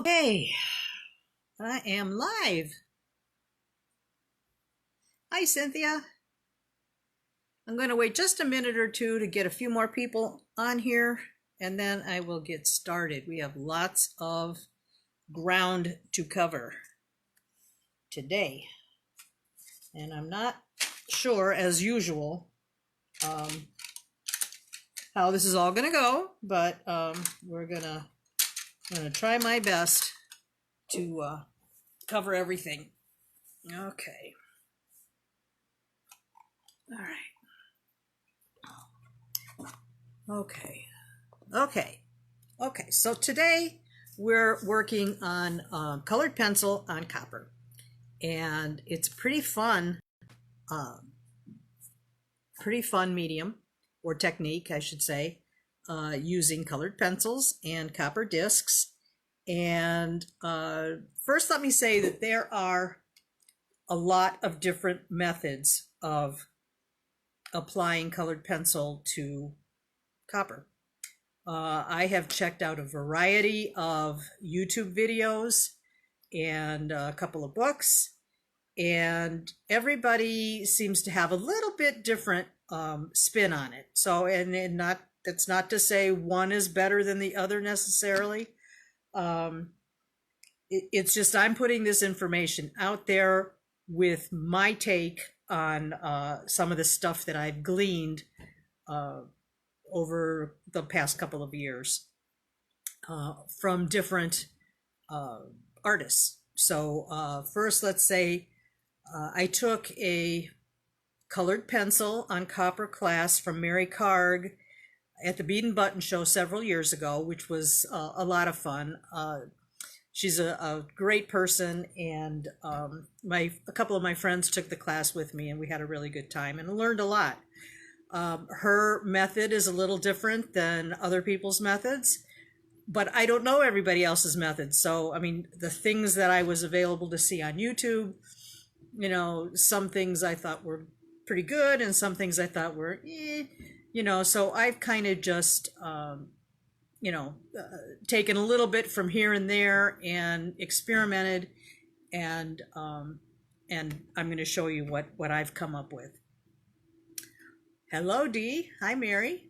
Okay, I am live. Hi, Cynthia. I'm going to wait just a minute or two to get a few more people on here, and then I will get started. We have lots of ground to cover today, and I'm not sure, as usual, how this is all going to go, but I'm going to try my best to cover everything. Okay. All right. Okay. Okay. So today we're working on colored pencil on copper, and it's uh, pretty fun medium or technique, I should say, using colored pencils and copper discs. And first, let me say that there are a lot of different methods of applying colored pencil to copper. I have checked out a variety of YouTube videos and a couple of books, and everybody seems to have a little bit different spin on it. So, and not that's not to say one is better than the other necessarily. It's just I'm putting this information out there with my take on some of the stuff that I've gleaned over the past couple of years from different artists. So first, let's say I took a colored pencil on copper class from Mary Karg at the Bead and Button show several years ago, which was a lot of fun. She's a great person, and a couple of my friends took the class with me, and we had a really good time and learned a lot. Her method is a little different than other people's methods, but I don't know everybody else's methods. So, I mean, the things that I was available to see on YouTube, some things I thought were pretty good and some things I thought were, so I've kind of just, taken a little bit from here and there and experimented, and I'm going to show you what I've come up with. Hello, Dee. Hi, Mary.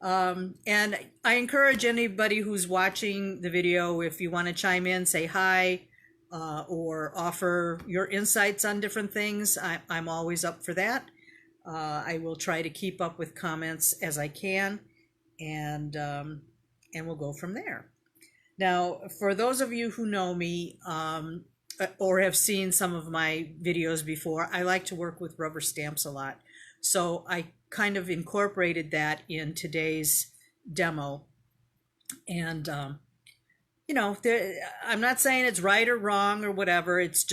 And I encourage anybody who's watching the video, if you want to chime in, say hi, or offer your insights on different things. I'm always up for that. I will try to keep up with comments as I can, and we'll go from there. Now, for those of you who know me or have seen some of my videos before, I like to work with rubber stamps a lot. So I kind of incorporated that in today's demo. And, I'm not saying it's right or wrong or whatever. It's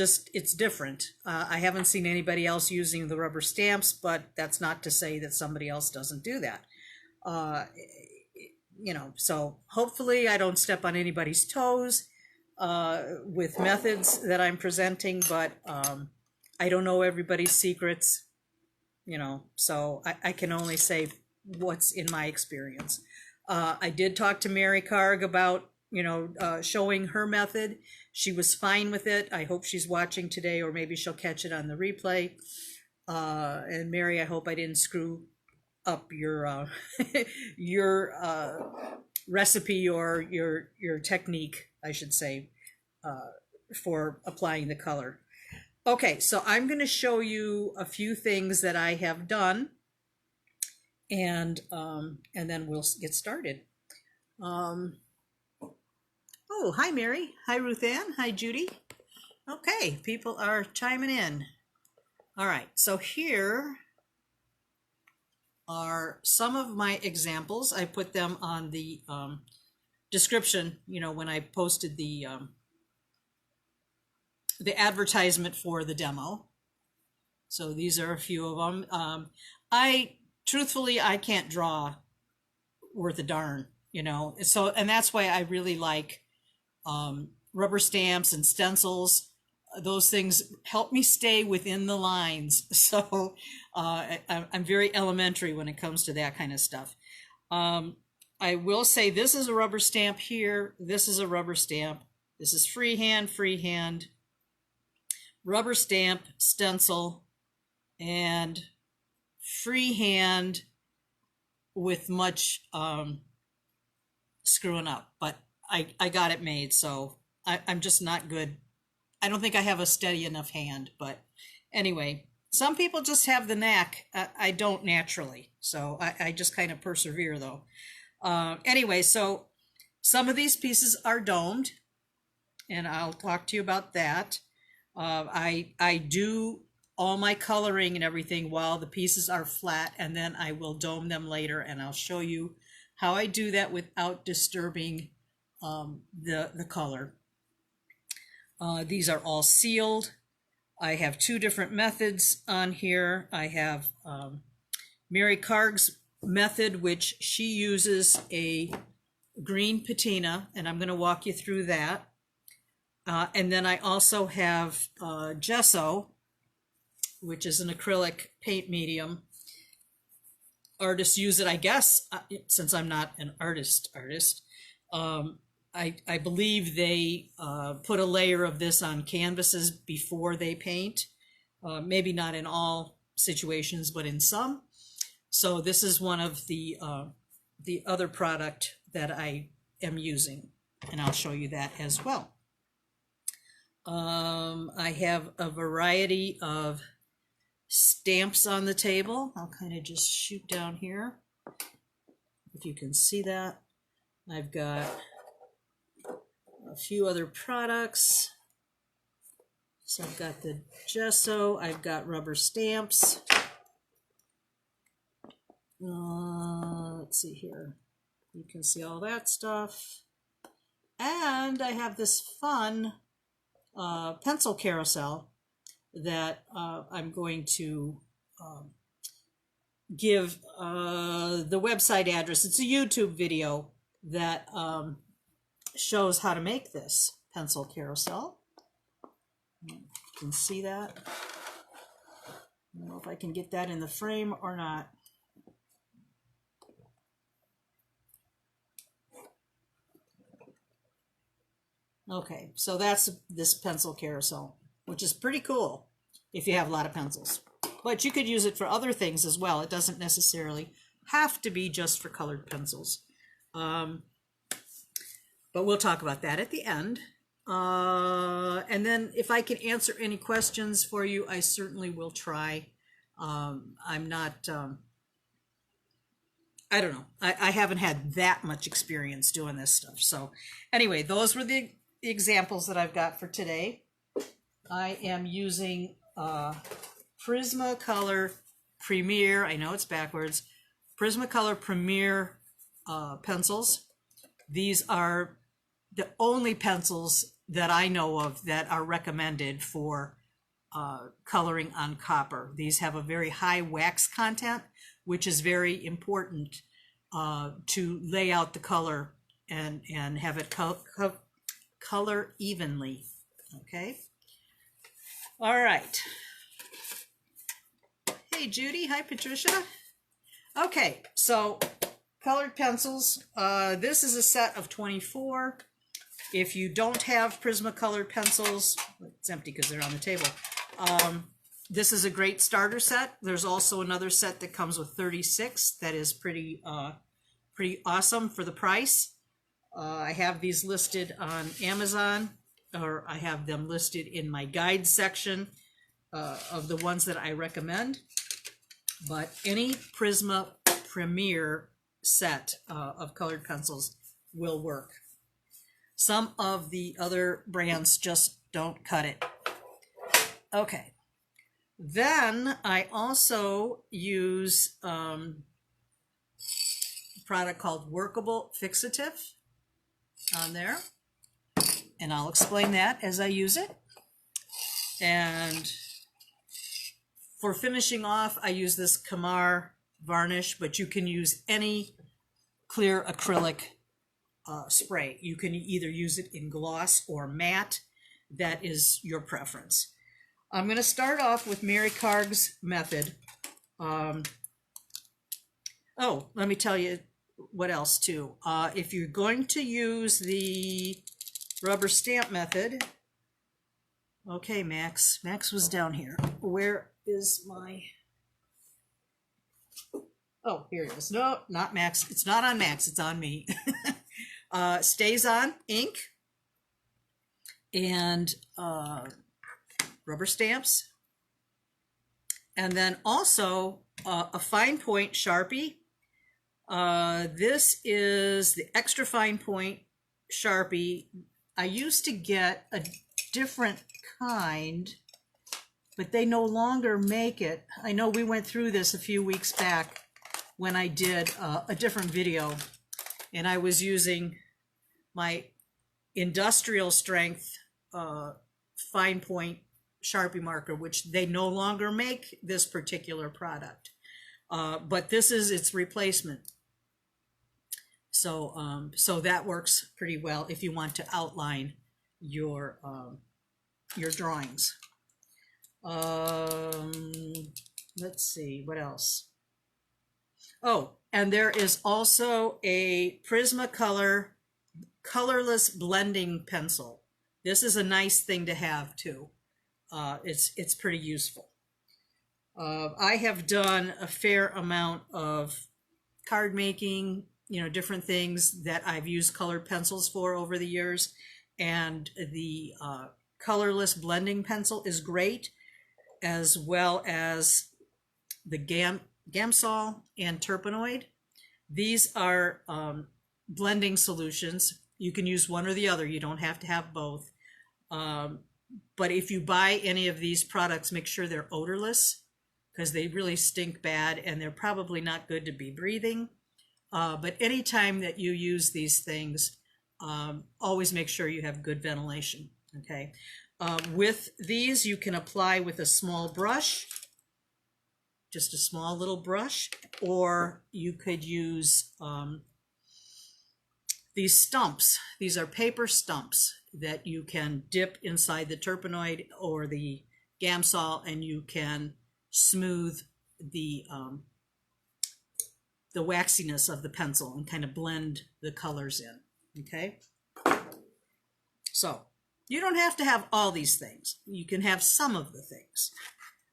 different. I haven't seen anybody else using the rubber stamps, but that's not to say that somebody else doesn't do that. So hopefully I don't step on anybody's toes with methods that I'm presenting, but I don't know everybody's secrets. So I can only say what's in my experience. I did talk to Mary Karg about, showing her method. She was fine with it. I hope she's watching today, or maybe she'll catch it on the replay. And Mary, I hope I didn't screw up your your recipe or your technique, I should say, for applying the color. Okay, so I'm going to show you a few things that I have done, and then we'll get started. Oh, hi, Mary. Hi, Ruth Ann. Hi, Judy. Okay, people are chiming in. All right, so here are some of my examples. I put them on the description, when I posted the advertisement for the demo. So these are a few of them. Truthfully, I can't draw worth a darn, so, and that's why I really like rubber stamps and stencils. Those things help me stay within the lines. So I'm very elementary when it comes to that kind of stuff. I will say this is a rubber stamp here. This is a rubber stamp. This is freehand, rubber stamp, stencil, and freehand with much screwing up. But I got it made, so I'm just not good. I don't think I have a steady enough hand, but anyway, some people just have the knack. I don't naturally, so I just kind of persevere though. Anyway, so some of these pieces are domed, and I'll talk to you about that. I do all my coloring and everything while the pieces are flat, and then I will dome them later, and I'll show you how I do that without disturbing the color. These are all sealed. I have two different methods on here. I have Mary Karg's method, which she uses a green patina, and I'm going to walk you through that. And then I also have gesso, which is an acrylic paint medium. Artists use it, I guess, since I'm not an artist. I believe they put a layer of this on canvases before they paint. Maybe not in all situations, but in some. So this is one of the other product that I am using, and I'll show you that as well. I have a variety of stamps on the table. I'll kind of just shoot down here if you can see that. I've got a few other products. So I've got the gesso, I've got rubber stamps. Let's see here. You can see all that stuff. And I have this fun pencil carousel that I'm going to give the website address. It's a YouTube video that shows how to make this pencil carousel. You can see that. I don't know if I can get that in the frame or not. Okay, so that's this pencil carousel, which is pretty cool if you have a lot of pencils. But you could use it for other things as well. It doesn't necessarily have to be just for colored pencils. But we'll talk about that at the end. And then if I can answer any questions for you, I certainly will try. I'm not, I don't know. I haven't had that much experience doing this stuff. So anyway, those were the examples that I've got for today. I am using Prismacolor Premier. I know it's backwards. Prismacolor Premier pencils. These are the only pencils that I know of that are recommended for coloring on copper. These have a very high wax content, which is very important to lay out the color and have it color evenly. Okay. All right. Hey, Judy. Hi, Patricia. Okay, so colored pencils. This is a set of 24. If you don't have Prismacolor pencils, it's empty because they're on the table. This is a great starter set. There's also another set that comes with 36 that is pretty awesome for the price. I have these listed on Amazon, or I have them listed in my guide section of the ones that I recommend. But any Prisma Premier set of colored pencils will work. Some of the other brands just don't cut it. Okay. Then I also use a product called Workable Fixative on there. And I'll explain that as I use it. And for finishing off, I use this Kamar varnish, but you can use any clear acrylic spray. You can either use it in gloss or matte. That is your preference. I'm going to start off with Mary Karg's method. Oh, let me tell you what else too. If you're going to use the rubber stamp method. Okay, Max. Max was down here. Where is my... Oh, here it is. No, not Max. It's not on Max. It's on me. StazOn ink and rubber stamps. And then also a fine point Sharpie. This is the extra fine point Sharpie. I used to get a different kind, but they no longer make it. I know we went through this a few weeks back when I did a different video, and I was using my industrial strength fine point Sharpie marker, which they no longer make this particular product, but this is its replacement. So so that works pretty well if you want to outline your drawings. Let's see what else. Oh, and there is also a Prismacolor colorless blending pencil. This is a nice thing to have too. It's pretty useful. I have done a fair amount of card making, you know, different things that I've used colored pencils for over the years, and the colorless blending pencil is great, as well as the Gamsol and Turpenoid. These are blending solutions. You can use one or the other. You don't have to have both. But if you buy any of these products, make sure they're odorless, because they really stink bad and they're probably not good to be breathing. But anytime that you use these things, always make sure you have good ventilation, okay? With these, you can apply with a small brush, just a small little brush, or you could use these stumps. These are paper stumps that you can dip inside the Turpenoid or the Gamsol, and you can smooth the waxiness of the pencil and kind of blend the colors in, okay? So you don't have to have all these things. You can have some of the things.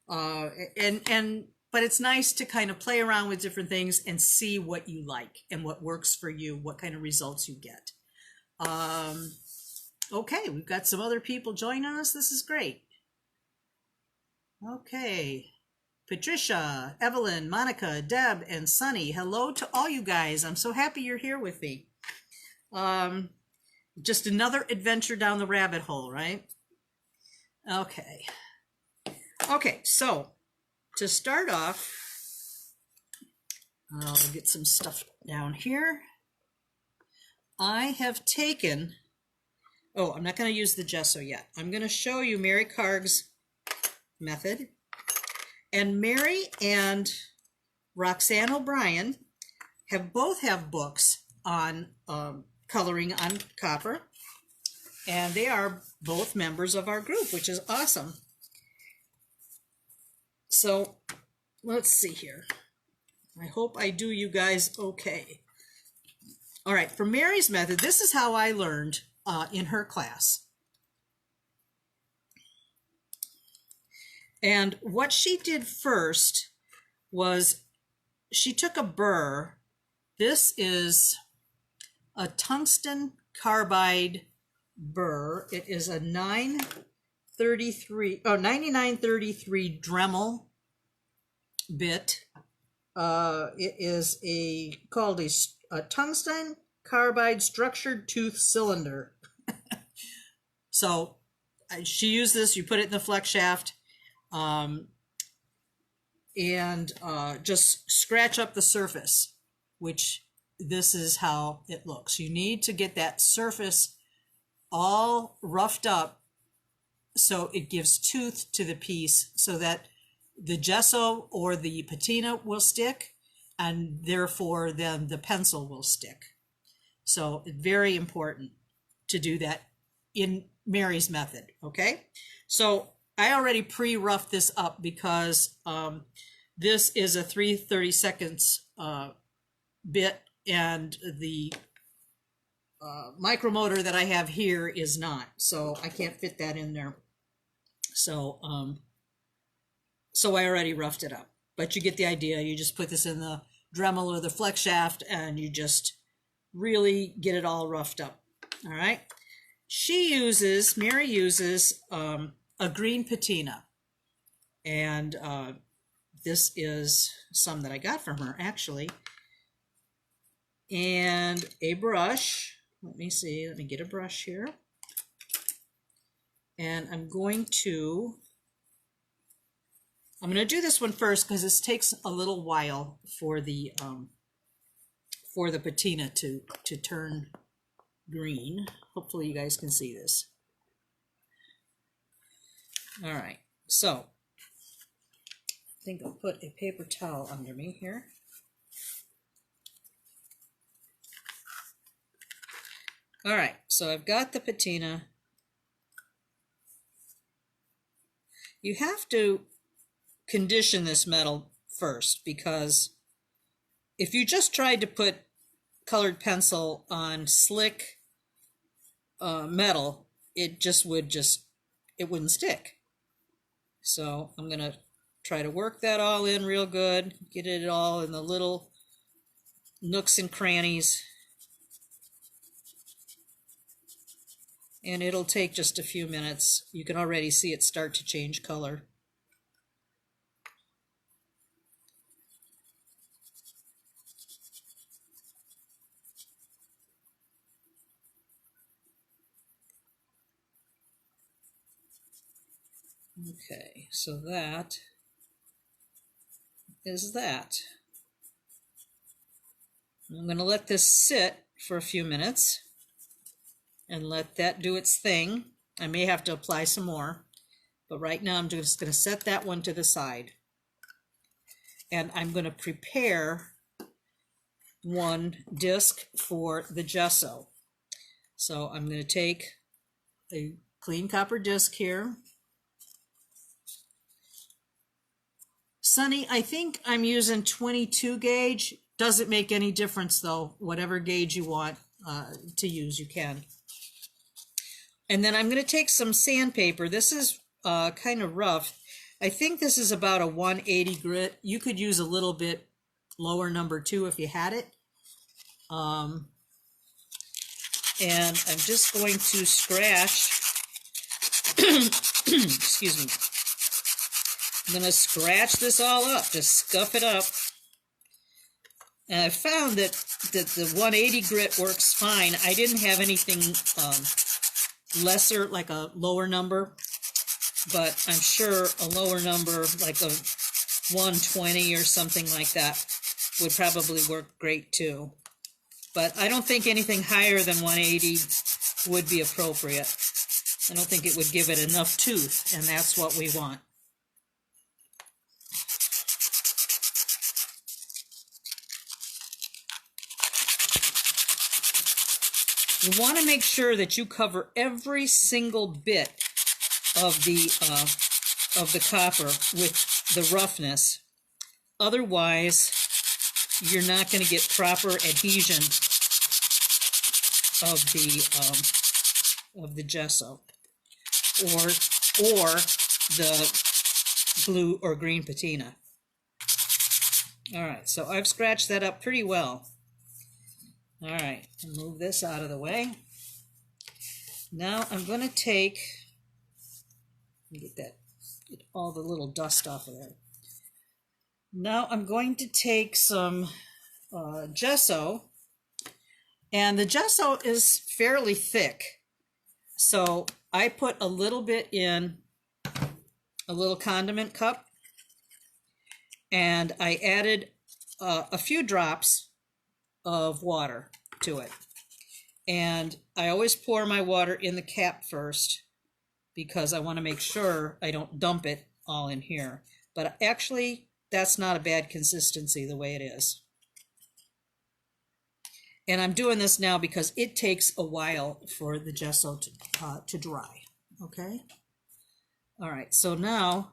But it's nice to kind of play around with different things and see what you like and what works for you, what kind of results you get. Okay, we've got some other people joining us. This is great. Okay. Patricia, Evelyn, Monica, Deb, and Sunny. Hello to all you guys. I'm so happy you're here with me. Just another adventure down the rabbit hole, right? Okay. Okay, so to start off, I'll get some stuff down here. I have taken, oh, I'm not going to use the gesso yet. I'm going to show you Mary Karg's method. And Mary and Roxanne O'Brien both have books on coloring on copper. And they are both members of our group, which is awesome. So let's see here. I hope I do you guys okay. All right, for Mary's method, this is how I learned in her class. And what she did first was she took a burr. This is a tungsten carbide burr. It is a 9933 Dremel bit. It is called a tungsten carbide structured tooth cylinder. So she used this. You put it in the flex shaft, and just scratch up the surface, which this is how it looks. You need to get that surface all roughed up so it gives tooth to the piece, so that the gesso or the patina will stick, and therefore then the pencil will stick. So it's very important to do that in Mary's method, okay? So I already pre-roughed this up because this is a 3/32 bit, and the micromotor that I have here is not, so I can't fit that in there. So so I already roughed it up, but you get the idea. You just put this in the Dremel or the flex shaft and you just really get it all roughed up. All right. Mary uses a green patina, and this is some that I got from her actually, and a brush. Let me see, let me get a brush here, and I'm going to do this one first because this takes a little while for the patina to turn green. Hopefully you guys can see this. All right, so I think I'll put a paper towel under me here. All right, so I've got the patina. You have to condition this metal first, because if you just tried to put colored pencil on slick metal, it wouldn't stick. So I'm gonna try to work that all in real good, get it all in the little nooks and crannies, and it'll take just a few minutes. You can already see it start to change color. Okay, so that is that. I'm going to let this sit for a few minutes and let that do its thing. I may have to apply some more, but right now I'm just going to set that one to the side. And I'm going to prepare one disc for the gesso. So I'm going to take a clean copper disc here. Sunny, I think I'm using 22 gauge. Doesn't make any difference though. Whatever gauge you want to use, you can. And then I'm going to take some sandpaper. This is kind of rough. I think this is about a 180 grit. You could use a little bit lower number 2 if you had it. And I'm just going to scratch. Excuse me. I'm going to scratch this all up, just scuff it up. And I found that the 180 grit works fine. I didn't have anything lesser, like a lower number, but I'm sure a lower number, like a 120 or something like that, would probably work great too. But I don't think anything higher than 180 would be appropriate. I don't think it would give it enough tooth, and that's what we want. You want to make sure that you cover every single bit of the copper with the roughness. Otherwise, you're not going to get proper adhesion of the gesso or the blue or green patina. All right, so I've scratched that up pretty well. All right, move this out of the way. Now I'm going to get all the little dust off of there. Now I'm going to take some gesso, and the gesso is fairly thick. So I put a little bit in a little condiment cup, and I added a few drops of water to it. And I always pour my water in the cap first because I want to make sure I don't dump it all in here. But actually, that's not a bad consistency the way it is. And I'm doing this now because it takes a while for the gesso to dry. Okay? All right, so now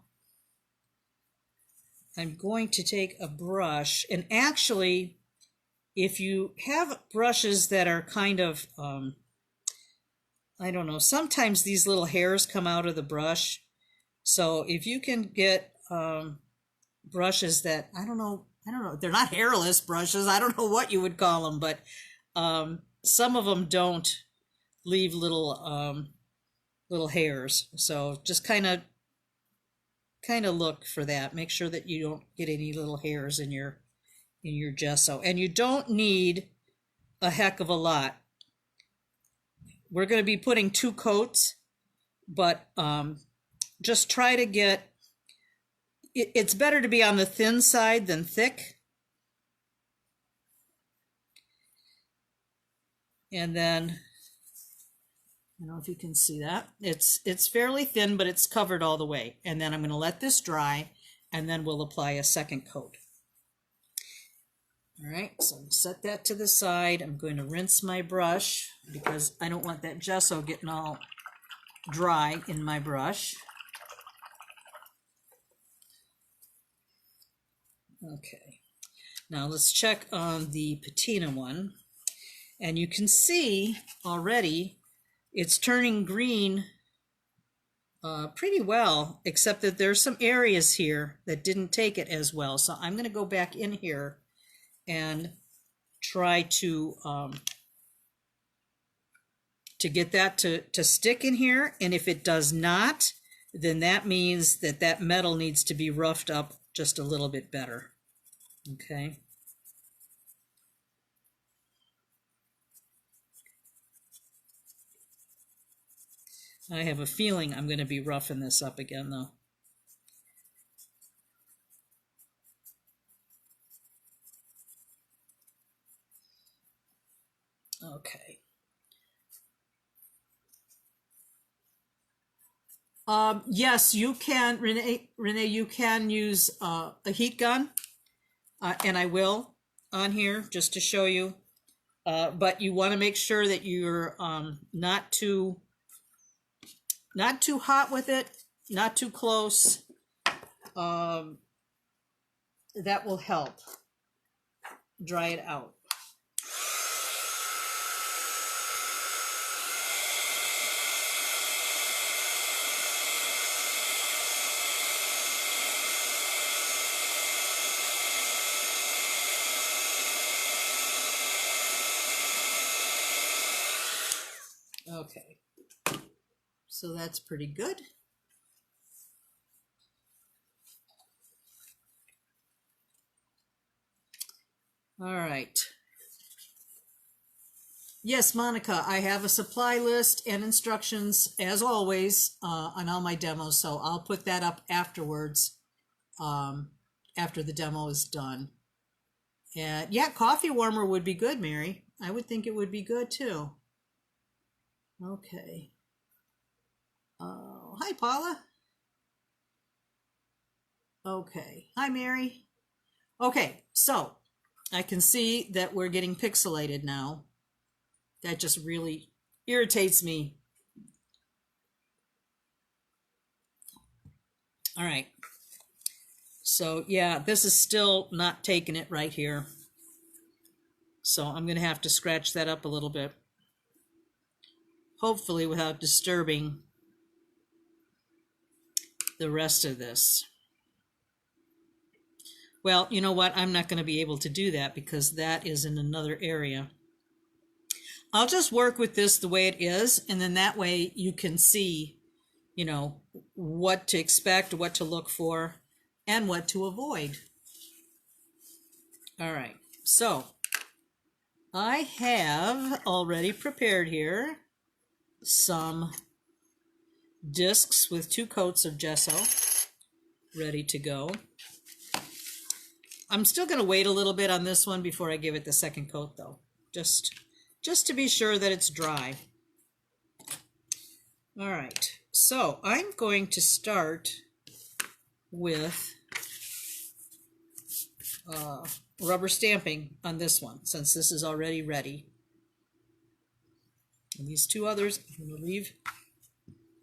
I'm going to take a brush, and actually if you have brushes that are kind of, I don't know, sometimes these little hairs come out of the brush. So if you can get brushes that, I don't know, they're not hairless brushes. I don't know what you would call them, but some of them don't leave little little hairs. So just kind of look for that. Make sure that you don't get any little hairs in your gesso. And you don't need a heck of a lot. We're going to be putting 2 coats, but just try to get, it's better to be on the thin side than thick. And then, I don't know if you can see that. It's fairly thin, but it's covered all the way. And then I'm going to let this dry, and then we'll apply a second coat. All right, so I'm set that to the side. I'm going to rinse my brush because I don't want that gesso getting all dry in my brush. Okay, now let's check on the patina one. And you can see already it's turning green pretty well, except that there's some areas here that didn't take it as well. So I'm going to go back in here and try to get that to stick in here. And if it does not, then that means that that metal needs to be roughed up just a little bit better. Okay. I have a feeling I'm going to be roughing this up again, though. Okay. Yes, you can, Renee, you can use a heat gun, and I will on here just to show you. But you want to make sure that you're not too hot with it, not too close. That will help dry it out. Okay, so that's pretty good. All right. Yes, Monica, I have a supply list and instructions, as always, on all my demos, so I'll put that up afterwards, after the demo is done. And yeah, coffee warmer would be good, Mary. I would think it would be good too. Okay. Hi, Paula. Okay. Hi, Mary. Okay, so I can see that we're getting pixelated now. That just really irritates me. All right. So yeah, this is still not taking it right here. So I'm going to have to scratch that up a little bit. Hopefully without disturbing the rest of this. Well, you know what? I'm not going to be able to do that because that is in another area. I'll just work with this the way it is, and then that way you can see, you know, what to expect, what to look for, and what to avoid. All right, so I have already prepared here some discs with 2 coats of gesso ready to go. I'm still going to wait a little bit on this one before I give it the second coat, though, just to be sure that it's dry. All right, so I'm going to start with rubber stamping on this one, since this is already ready. And these 2 others I'm going to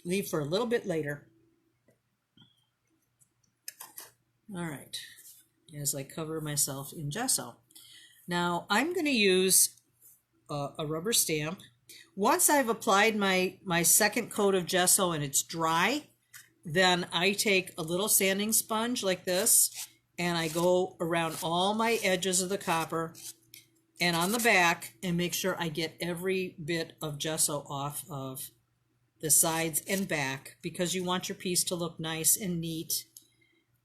leave for a little bit later. All right, as I cover myself in gesso. Now I'm going to use a rubber stamp. Once I've applied my second coat of gesso and it's dry, then I take a little sanding sponge like this and I go around all my edges of the copper and on the back and make sure I get every bit of gesso off of the sides and back, because you want your piece to look nice and neat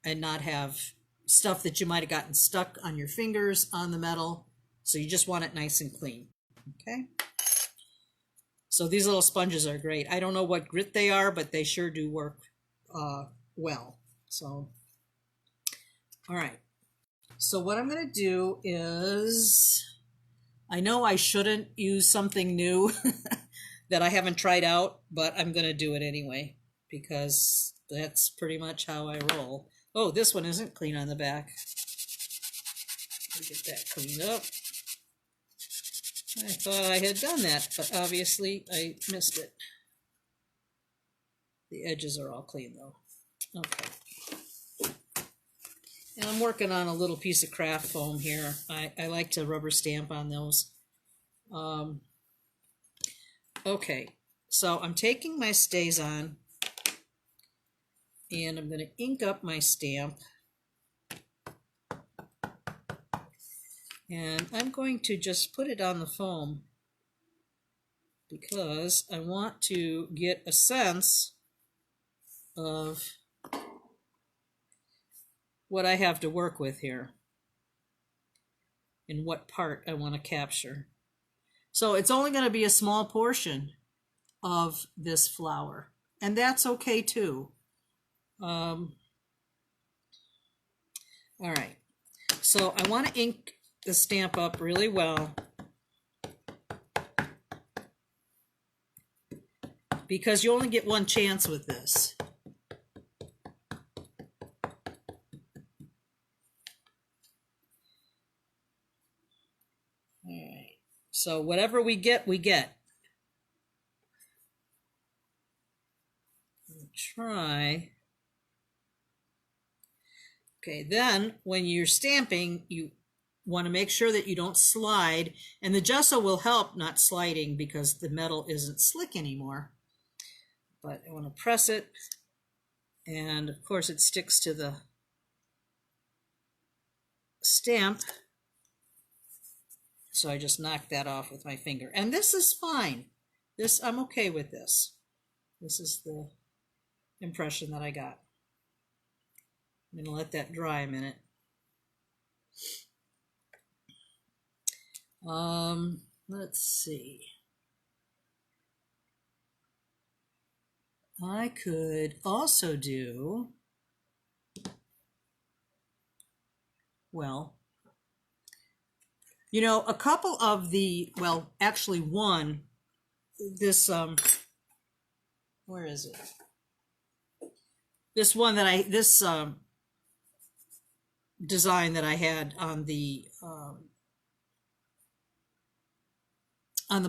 and not have stuff that you might have gotten stuck on your fingers on the metal. So you just want it nice and clean. Okay. So these little sponges are great. I don't know what grit they are, but they sure do work well. So, all right. So what I'm going to do is, I know I shouldn't use something new that I haven't tried out, but I'm going to do it anyway, because that's pretty much how I roll. Oh, this one isn't clean on the back. Let me get that cleaned up. I thought I had done that, but obviously I missed it. The edges are all clean though. Okay. And I'm working on a little piece of craft foam here. I like to rubber stamp on those. Okay, so I'm taking my StazOn and I'm going to ink up my stamp. And I'm going to just put it on the foam because I want to get a sense of what I have to work with here and what part I want to capture. So it's only going to be a small portion of this flower, and that's okay too. All right, so I want to ink the stamp up really well, because you only get one chance with this. All right, so whatever we get, we get. I'll try. Okay, then when you're stamping, you want to make sure that you don't slide, and the gesso will help not sliding because the metal isn't slick anymore. But I want to press it, and of course it sticks to the stamp, so I just knock that off with my finger, and this is fine. I'm okay with this. This is the impression that I got. I'm going to let that dry a minute. Let's see. I could also do, well, you know, a couple of the, well, actually one, this, where is it? This one that this design that I had on the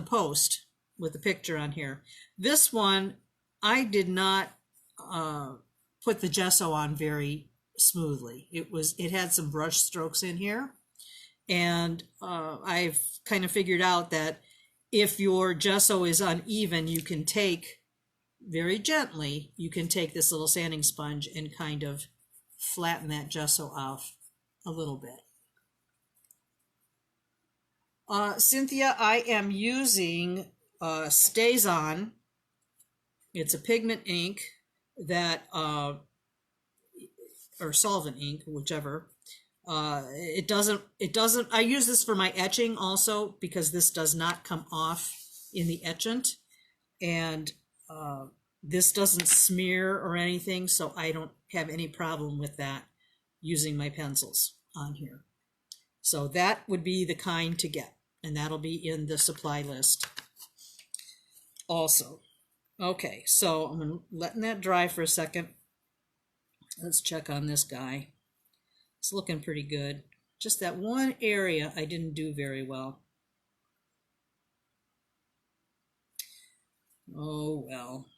post with the picture on here. This one, I did not put the gesso on very smoothly. It had some brush strokes in here, and I've kind of figured out that if your gesso is uneven, you can take very gently, you can take this little sanding sponge and kind of flatten that gesso off a little bit. Cynthia, I am using StazOn. It's a pigment ink that, or solvent ink, whichever. It doesn't, I use this for my etching also, because this does not come off in the etchant, and this doesn't smear or anything, so I don't have any problem with that using my pencils on here. So that would be the kind to get, and that'll be in the supply list also. Okay, so I'm letting that dry for a second. Let's check on this guy. It's looking pretty good. Just that one area I didn't do very well. Oh well.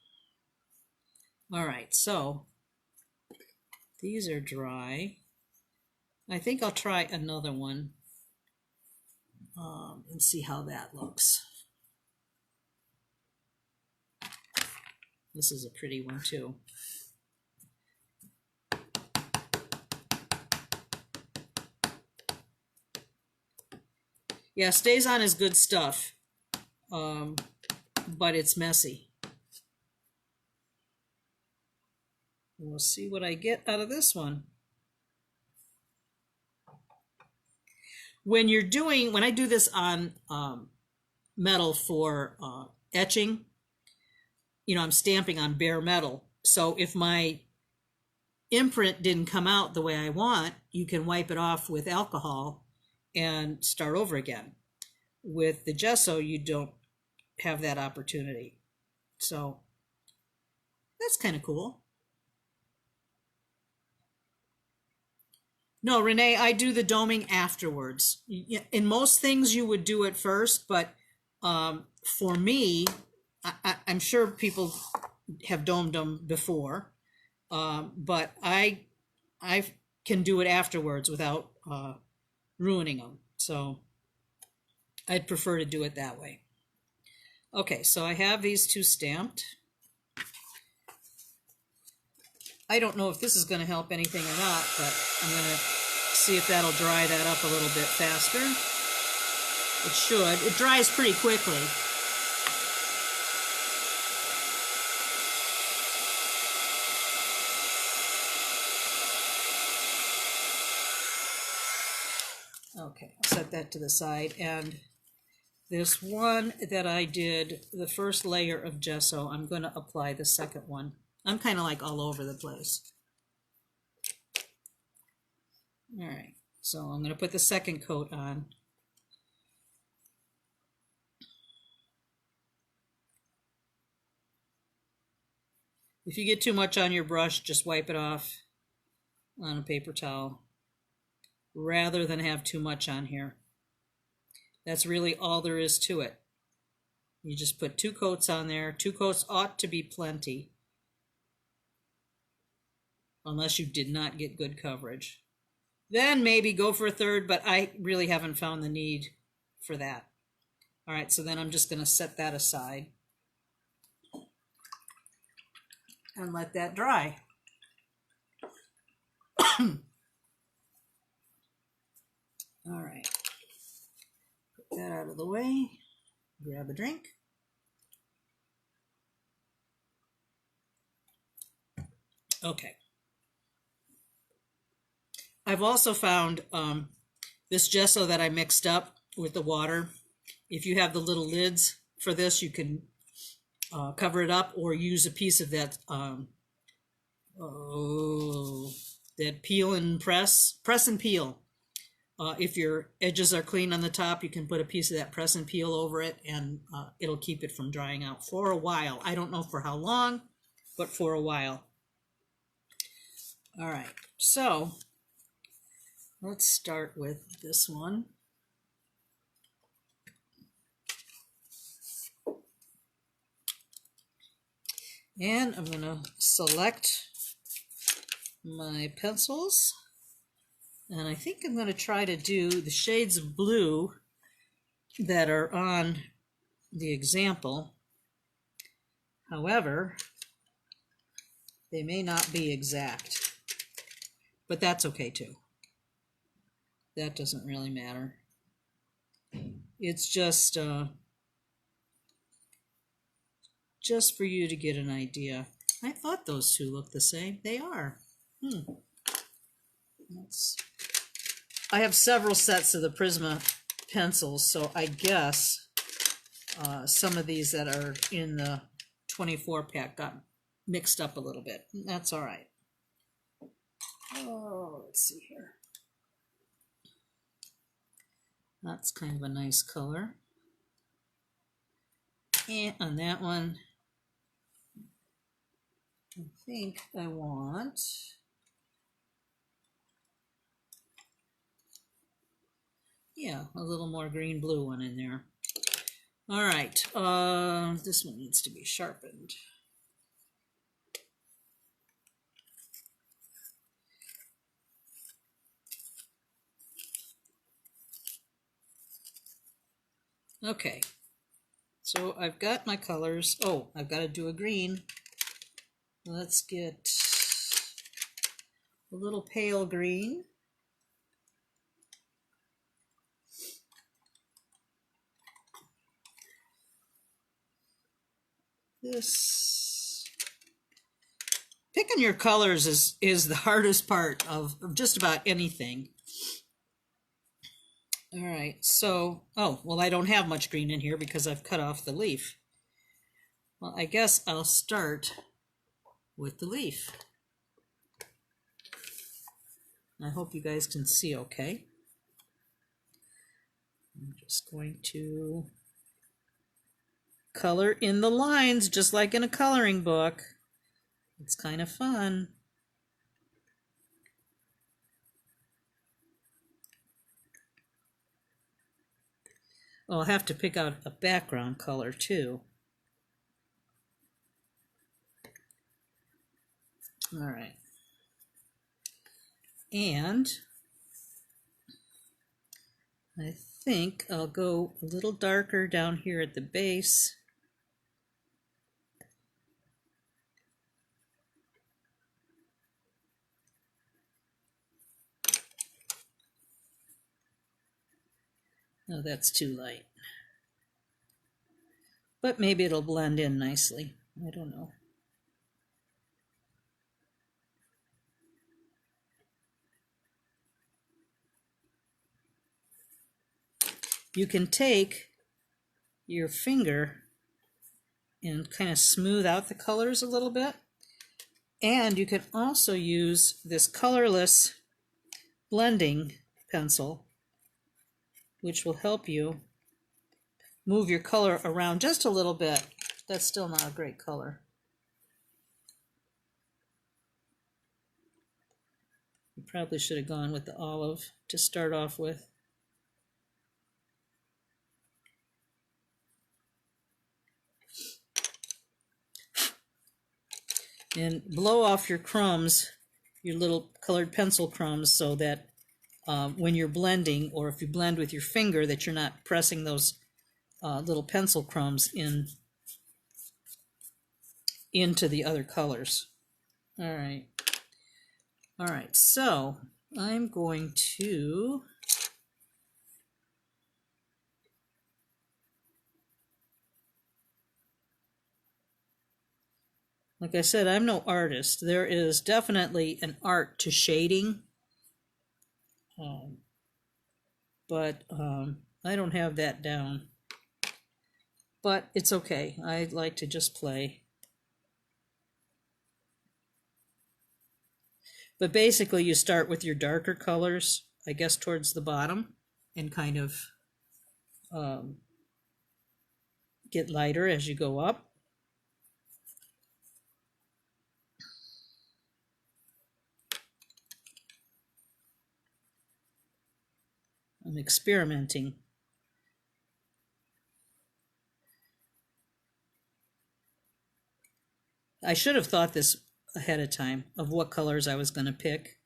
All right, so these are dry. I think I'll try another one. and see how that looks. This is a pretty one too. Yeah, StazOn is good stuff, but it's messy. We'll see what I get out of this one. When I do this on metal for etching, I'm stamping on bare metal. So if my imprint didn't come out the way I want, you can wipe it off with alcohol and start over again. With the gesso, you don't have that opportunity. So that's kind of cool. No, Renee, I do the doming afterwards. In most things, you would do it first, but for me, I'm sure people have domed them before, but I can do it afterwards without ruining them. So I'd prefer to do it that way. Okay, so I have these two stamped. I don't know if this is going to help anything or not, but I'm going to see if that'll dry that up a little bit faster. It should. It dries pretty quickly. Okay, I'll set that to the side. And this one that I did, the first layer of gesso, I'm going to apply the second one. I'm kind of like all over the place. All right, so I'm going to put the second coat on. If you get too much on your brush, just wipe it off on a paper towel rather than have too much on here. That's really all there is to it. You just put 2 coats on there. 2 coats ought to be plenty, unless you did not get good coverage. Then maybe go for a third, but I really haven't found the need for that. All right, so then I'm just going to set that aside and let that dry. All right, put that out of the way, grab a drink. Okay. I've also found this gesso that I mixed up with the water. If you have the little lids for this, you can cover it up or use a piece of that that peel and press and peel. If your edges are clean on the top, you can put a piece of that press and peel over it, and it'll keep it from drying out for a while. I don't know for how long, but for a while. All right, so let's start with this one. And I'm going to select my pencils. And I think I'm going to try to do the shades of blue that are on the example. However, they may not be exact, but that's okay too. That doesn't really matter. It's just for you to get an idea. I thought those two looked the same. They are. I have several sets of the Prisma pencils, so I guess some of these that are in the 24 pack got mixed up a little bit. That's all right. Oh, let's see here. That's kind of a nice color. And on that one, I think I want a little more green blue one in there. All right, this one needs to be sharpened. Okay, so I've got my colors. Oh, I've got to do a green. Let's get a little pale green. This picking your colors is the hardest part of just about anything. All right, so, oh, well, I don't have much green in here because I've cut off the leaf. Well, I guess I'll start with the leaf. I hope you guys can see okay. I'm just going to color in the lines just like in a coloring book. It's kind of fun. Well, I'll have to pick out a background color too. All right. And I think I'll go a little darker down here at the base. Oh, that's too light. But maybe it'll blend in nicely. I don't know. You can take your finger and kind of smooth out the colors a little bit. And you can also use this colorless blending pencil, which will help you move your color around just a little bit. That's still not a great color. You probably should have gone with the olive to start off with. And blow off your crumbs, your little colored pencil crumbs, so that when you're blending, or if you blend with your finger, that you're not pressing those little pencil crumbs into the other colors. All right. All right, so I'm going to like I said, I'm no artist. There is definitely an art to shading, but I don't have that down. But it's okay. I like to just play. But basically, you start with your darker colors, I guess, towards the bottom, and kind of get lighter as you go up. I'm experimenting. I should have thought this ahead of time of what colors I was going to pick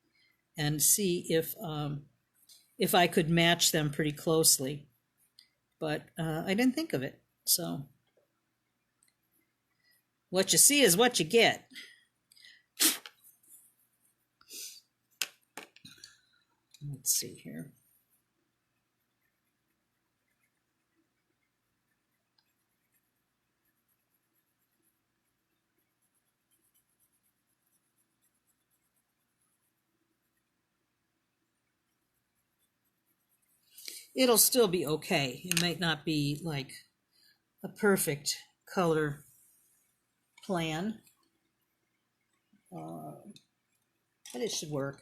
and see if I could match them pretty closely. But I didn't think of it. So what you see is what you get. Let's see here. It'll still be okay. It might not be like a perfect color plan, but it should work.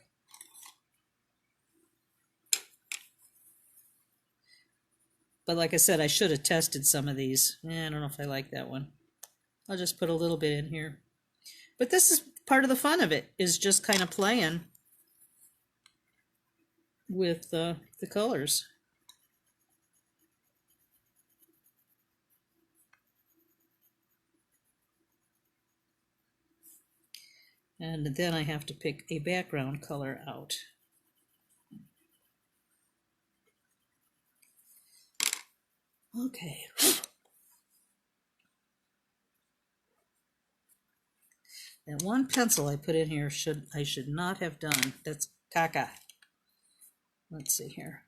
But like I said, I should have tested some of these. I don't know if I like that one. I'll just put a little bit in here. But this is part of the fun of it, is just kind of playing with the colors. And then I have to pick a background color out. Okay. That one pencil I put in here I should not have done. That's caca. Let's see here.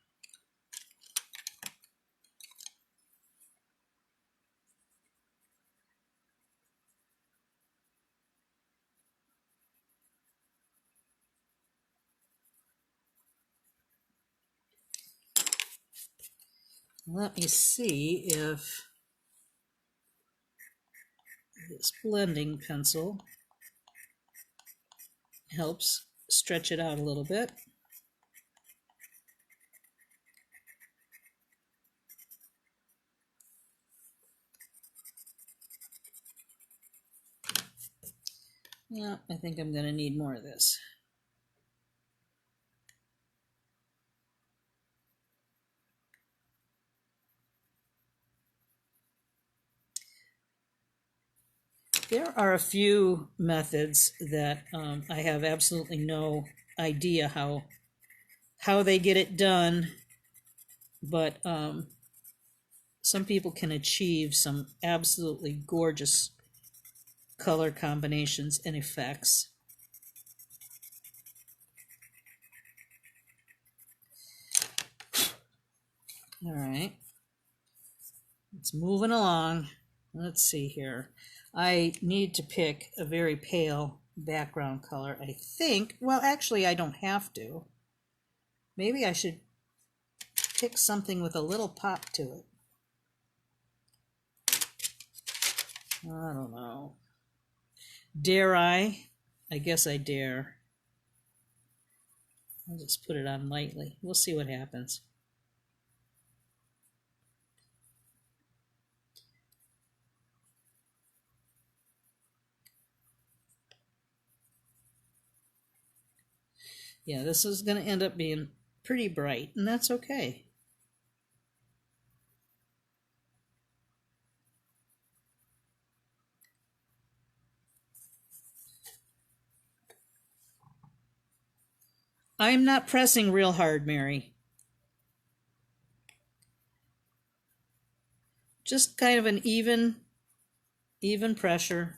Let me see if this blending pencil helps stretch it out a little bit. Yeah, I think I'm going to need more of this. There are a few methods that I have absolutely no idea how they get it done, but some people can achieve some absolutely gorgeous color combinations and effects. All right, it's moving along. Let's see here. I need to pick a very pale background color, I think. Well, actually, I don't have to. Maybe I should pick something with a little pop to it. I don't know. Dare I? I guess I dare. I'll just put it on lightly. We'll see what happens. Yeah, this is going to end up being pretty bright, and that's okay. I'm not pressing real hard, Mary. Just kind of an even pressure.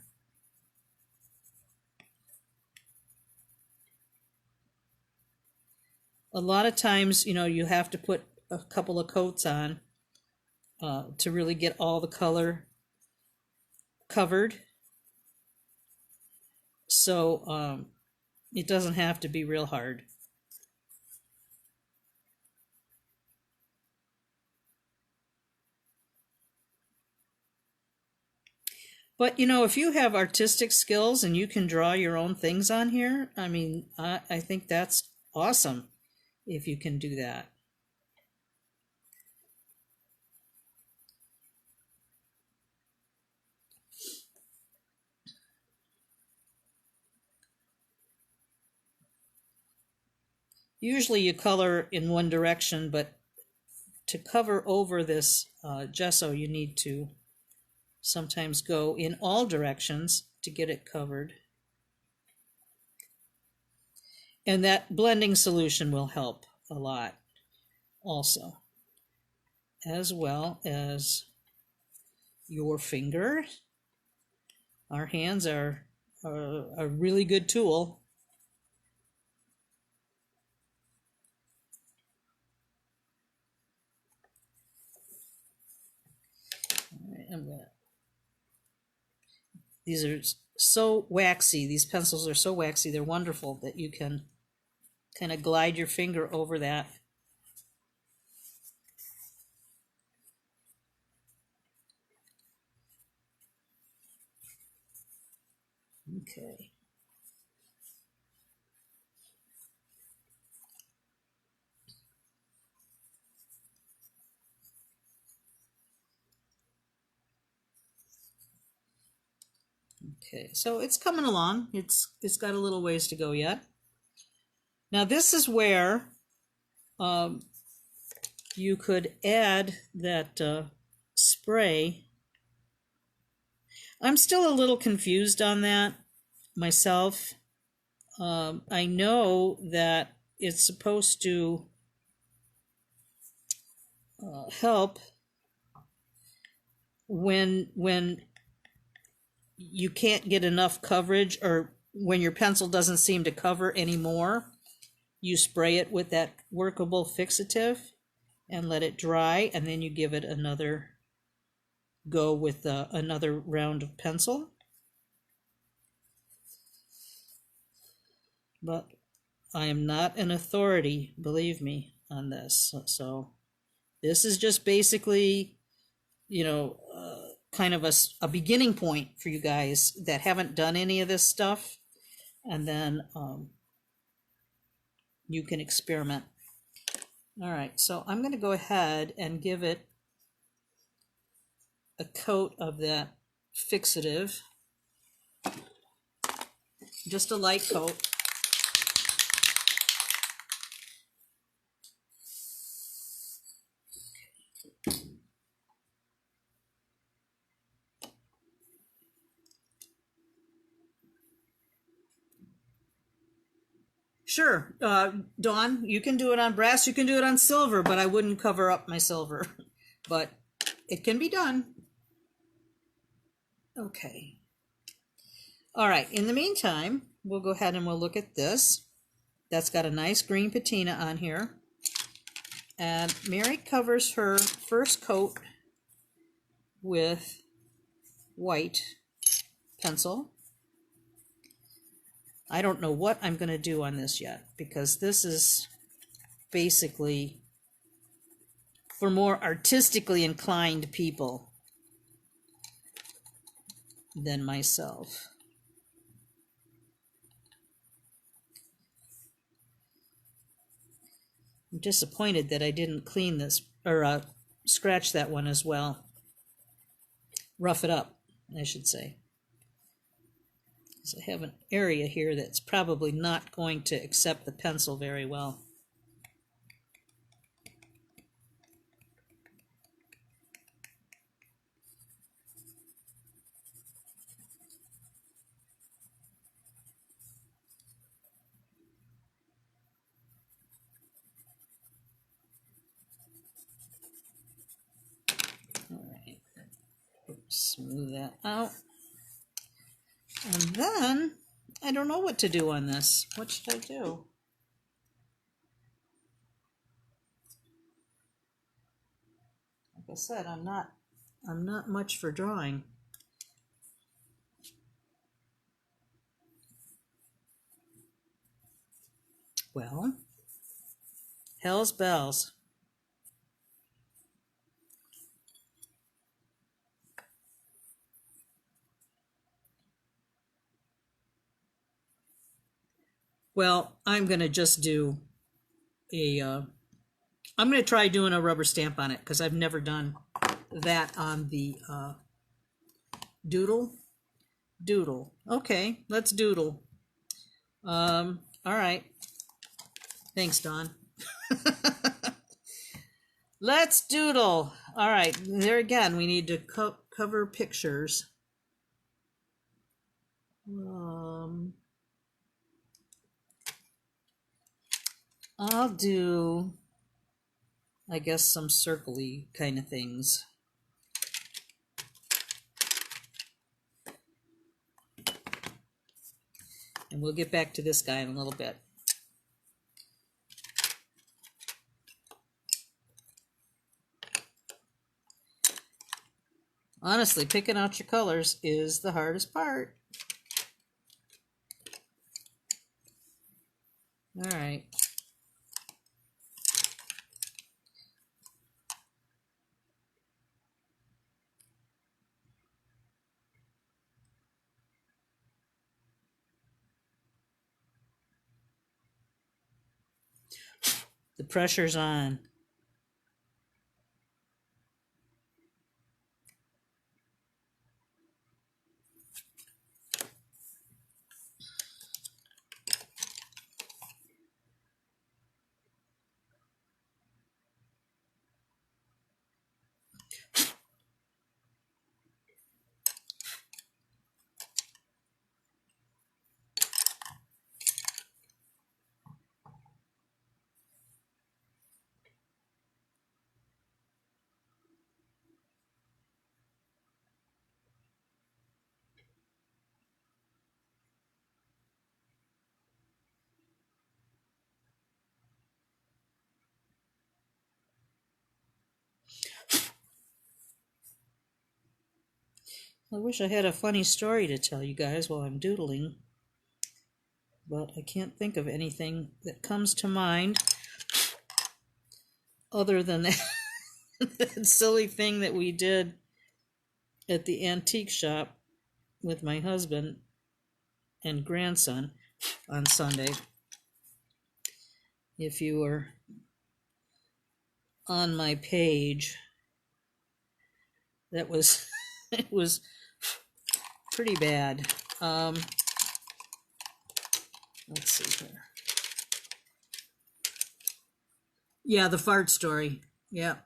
A lot of times, you have to put a couple of coats on to really get all the color covered. So it doesn't have to be real hard. But if you have artistic skills and you can draw your own things on here, I mean, I think that's awesome if you can do that. Usually you color in one direction, but to cover over this gesso, you need to sometimes go in all directions to get it covered. And that blending solution will help a lot also, as well as your finger. Our hands are a really good tool. All right, these are so waxy. These pencils are so waxy. They're wonderful that you can kind of glide your finger over that. Okay. Okay, so it's coming along. It's got a little ways to go yet. Now this is where you could add that spray. I'm still a little confused on that myself. I know that it's supposed to help when you can't get enough coverage, or when your pencil doesn't seem to cover anymore, you spray it with that workable fixative and let it dry, and then you give it another go with another round of pencil. But I am not an authority, believe me, on this. So this is just basically, kind of a beginning point for you guys that haven't done any of this stuff, and then you can experiment. All right, so I'm going to go ahead and give it a coat of that fixative, just a light coat. Sure, Dawn, you can do it on brass, you can do it on silver, but I wouldn't cover up my silver. But it can be done. Okay. All right, in the meantime, we'll go ahead and we'll look at this. That's got a nice green patina on here. And Mary covers her first coat with white pencil. I don't know what I'm going to do on this yet, because this is basically for more artistically inclined people than myself. I'm disappointed that I didn't clean this, or scratch that one as well. Rough it up, I should say. So I have an area here that's probably not going to accept the pencil very well. All right, smooth that out. And then, I don't know what to do on this. What should I do? Like I said, I'm not much for drawing. Well, hell's bells. Well, I'm going to just do I'm going to try doing a rubber stamp on it, because I've never done that on the doodle. Okay, let's doodle. All right. Thanks, Don. Let's doodle. All right, there again, we need to cover pictures. I'll do, I guess, some circle-y kind of things. And we'll get back to this guy in a little bit. Honestly, picking out your colors is the hardest part. All right. The pressure's on. I wish I had a funny story to tell you guys while I'm doodling, but I can't think of anything that comes to mind other than that, that silly thing that we did at the antique shop with my husband and grandson on Sunday. If you were on my page, that was it was pretty bad. Let's see here. Yeah, the fart story. Yeah,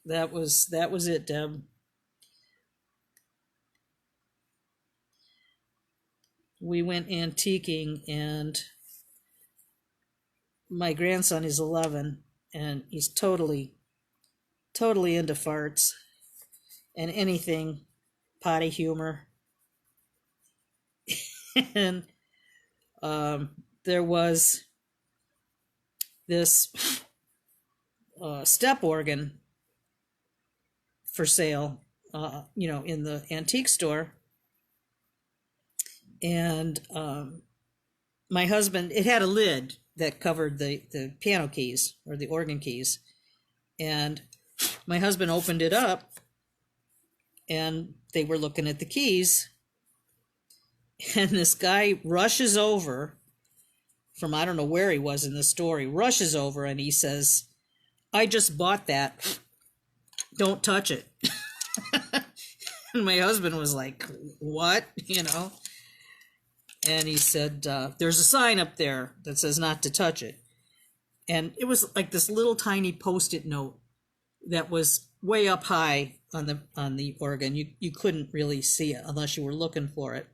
that was it, Deb. We went antiquing, and my grandson is 11, and he's totally into farts and anything potty humor. And there was this step organ for sale, in the antique store. And my husband, it had a lid that covered the piano keys or the organ keys. And my husband opened it up, and they were looking at the keys. And this guy rushes over from, I don't know where he was in the store. He rushes over and he says, "I just bought that. Don't touch it." And my husband was like, "What?" And he said, "There's a sign up there that says not to touch it." And it was like this little tiny Post-it note that was way up high on the organ. You couldn't really see it unless you were looking for it.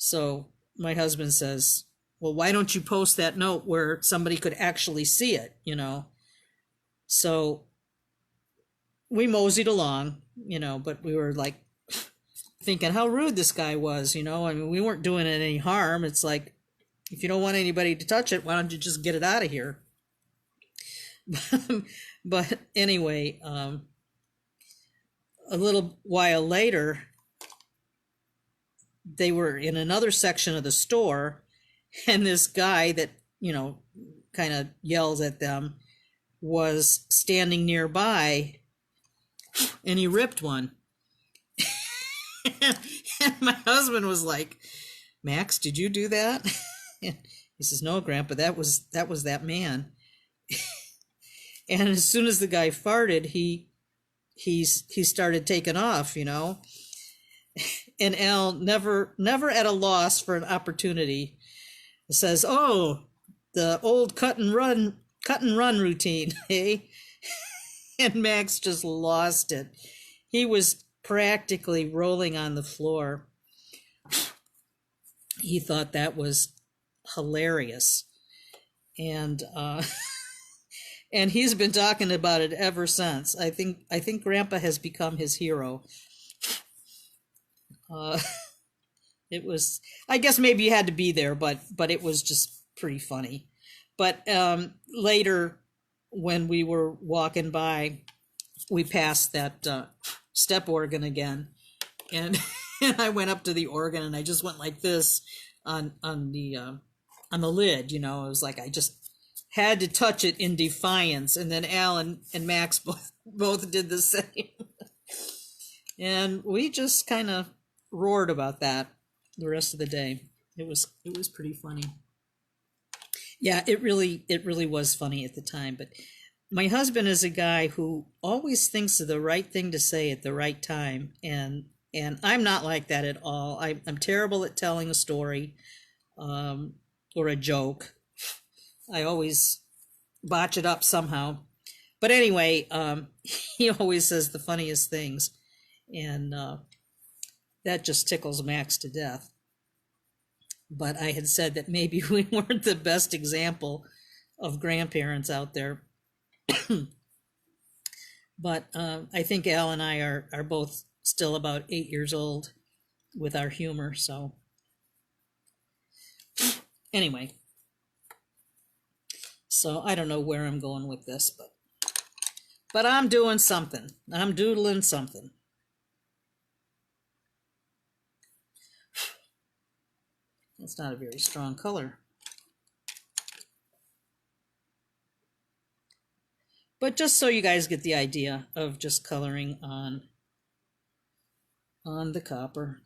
So my husband says, "Well, why don't you post that note where somebody could actually see it, So we moseyed along, but we were like thinking how rude this guy was, I mean, we weren't doing it any harm. It's like, if you don't want anybody to touch it, why don't you just get it out of here? But anyway, a little while later, they were in another section of the store, and this guy that, kind of yells at them was standing nearby, and he ripped one. And my husband was like, "Max, did you do that?" And he says, "No, Grandpa, that was that man." And as soon as the guy farted, he started taking off, And Al, never at a loss for an opportunity, says, "Oh, the old cut and run routine, hey?" And Max just lost it. He was practically rolling on the floor. He thought that was hilarious. And and he's been talking about it ever since. I think Grandpa has become his hero. It was, I guess maybe you had to be there, but it was just pretty funny. But later, when we were walking by, we passed that step organ again, and and I went up to the organ, and I just went like this on the lid. It was like I just had to touch it in defiance, and then Alan and Max both did the same. And we just kind of roared about that the rest of the day. It was pretty funny. Yeah, it really was funny at the time. But my husband is a guy who always thinks of the right thing to say at the right time, and I'm not like that at all. I'm terrible at telling a story or a joke. I always botch it up somehow. But anyway, he always says the funniest things, and that just tickles Max to death. But I had said that maybe we weren't the best example of grandparents out there. But I think Al and I are both still about 8 years old with our humor. So anyway, so I don't know where I'm going with this, but I'm doing something. I'm doodling something. It's not a very strong color. But just so you guys get the idea of just coloring on the copper.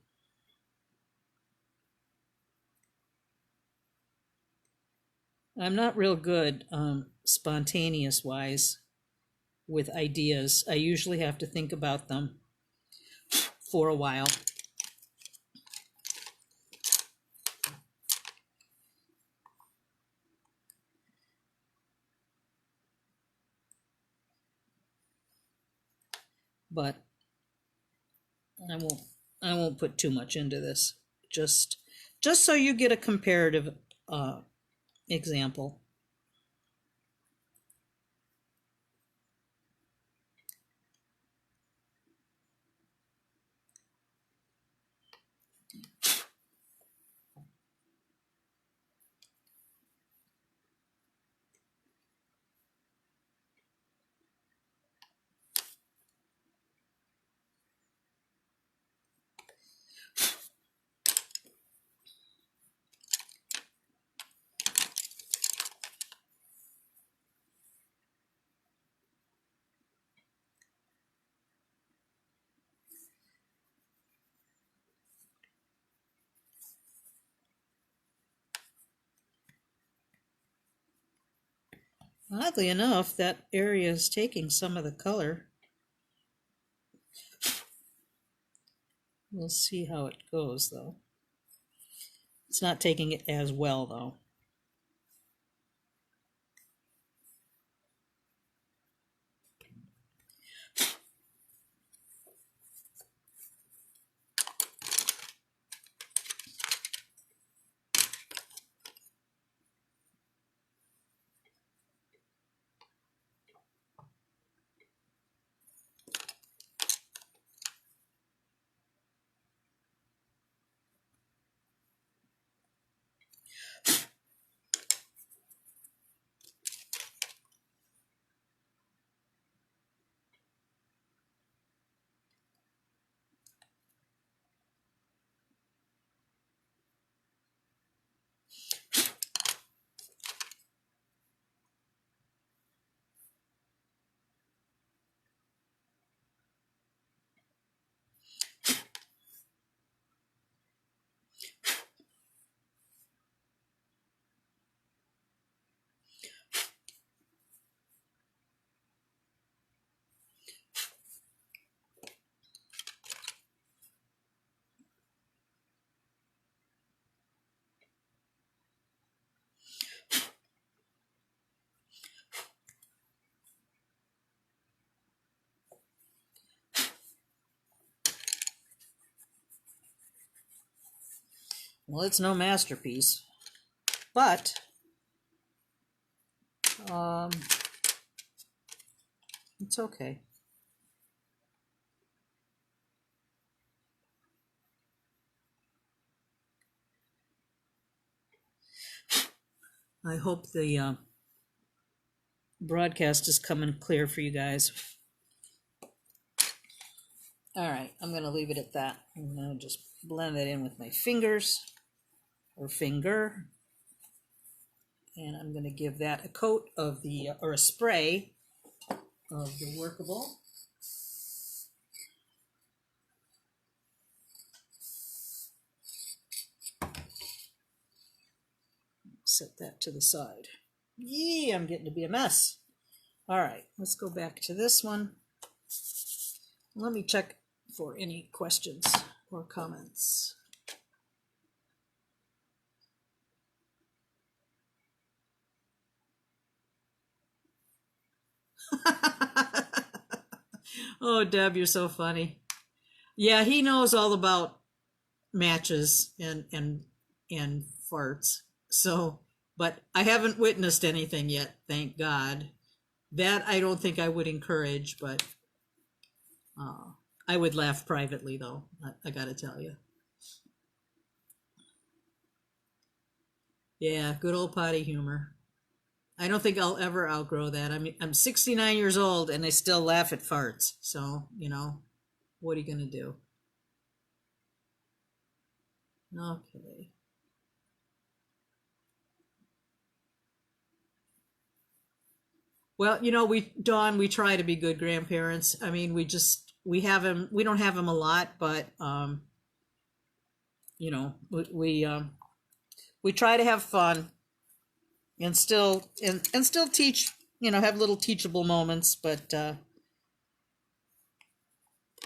I'm not real good spontaneous wise with ideas. I usually have to think about them for a while. But I won't put too much into this. Just so you get a comparative example. Oddly enough, that area is taking some of the color. We'll see how it goes, though. It's not taking it as well, though. Well, it's no masterpiece, but it's okay. I hope the broadcast is coming clear for you guys. All right, I'm going to leave it at that. I'm going to just blend it in with my fingers or finger. And I'm going to give that a coat of the, or a spray of the workable. Set that to the side. Yeah, I'm getting to be a mess. All right, let's go back to this one. Let me check for any questions or comments. Oh, Deb, you're so funny. Yeah, he knows all about matches and farts. So, but I haven't witnessed anything yet, thank God. That I don't think I would encourage, but I would laugh privately, though. I gotta tell you. Yeah, good old potty humor. I don't think I'll ever outgrow that. I mean, I'm 69 years old and I still laugh at farts. So, you know, what are you gonna do? Okay. Well, you know, we try to be good grandparents. I mean, we have him. We don't have him a lot, but you know, we try to have fun and still teach. You know, have little teachable moments. But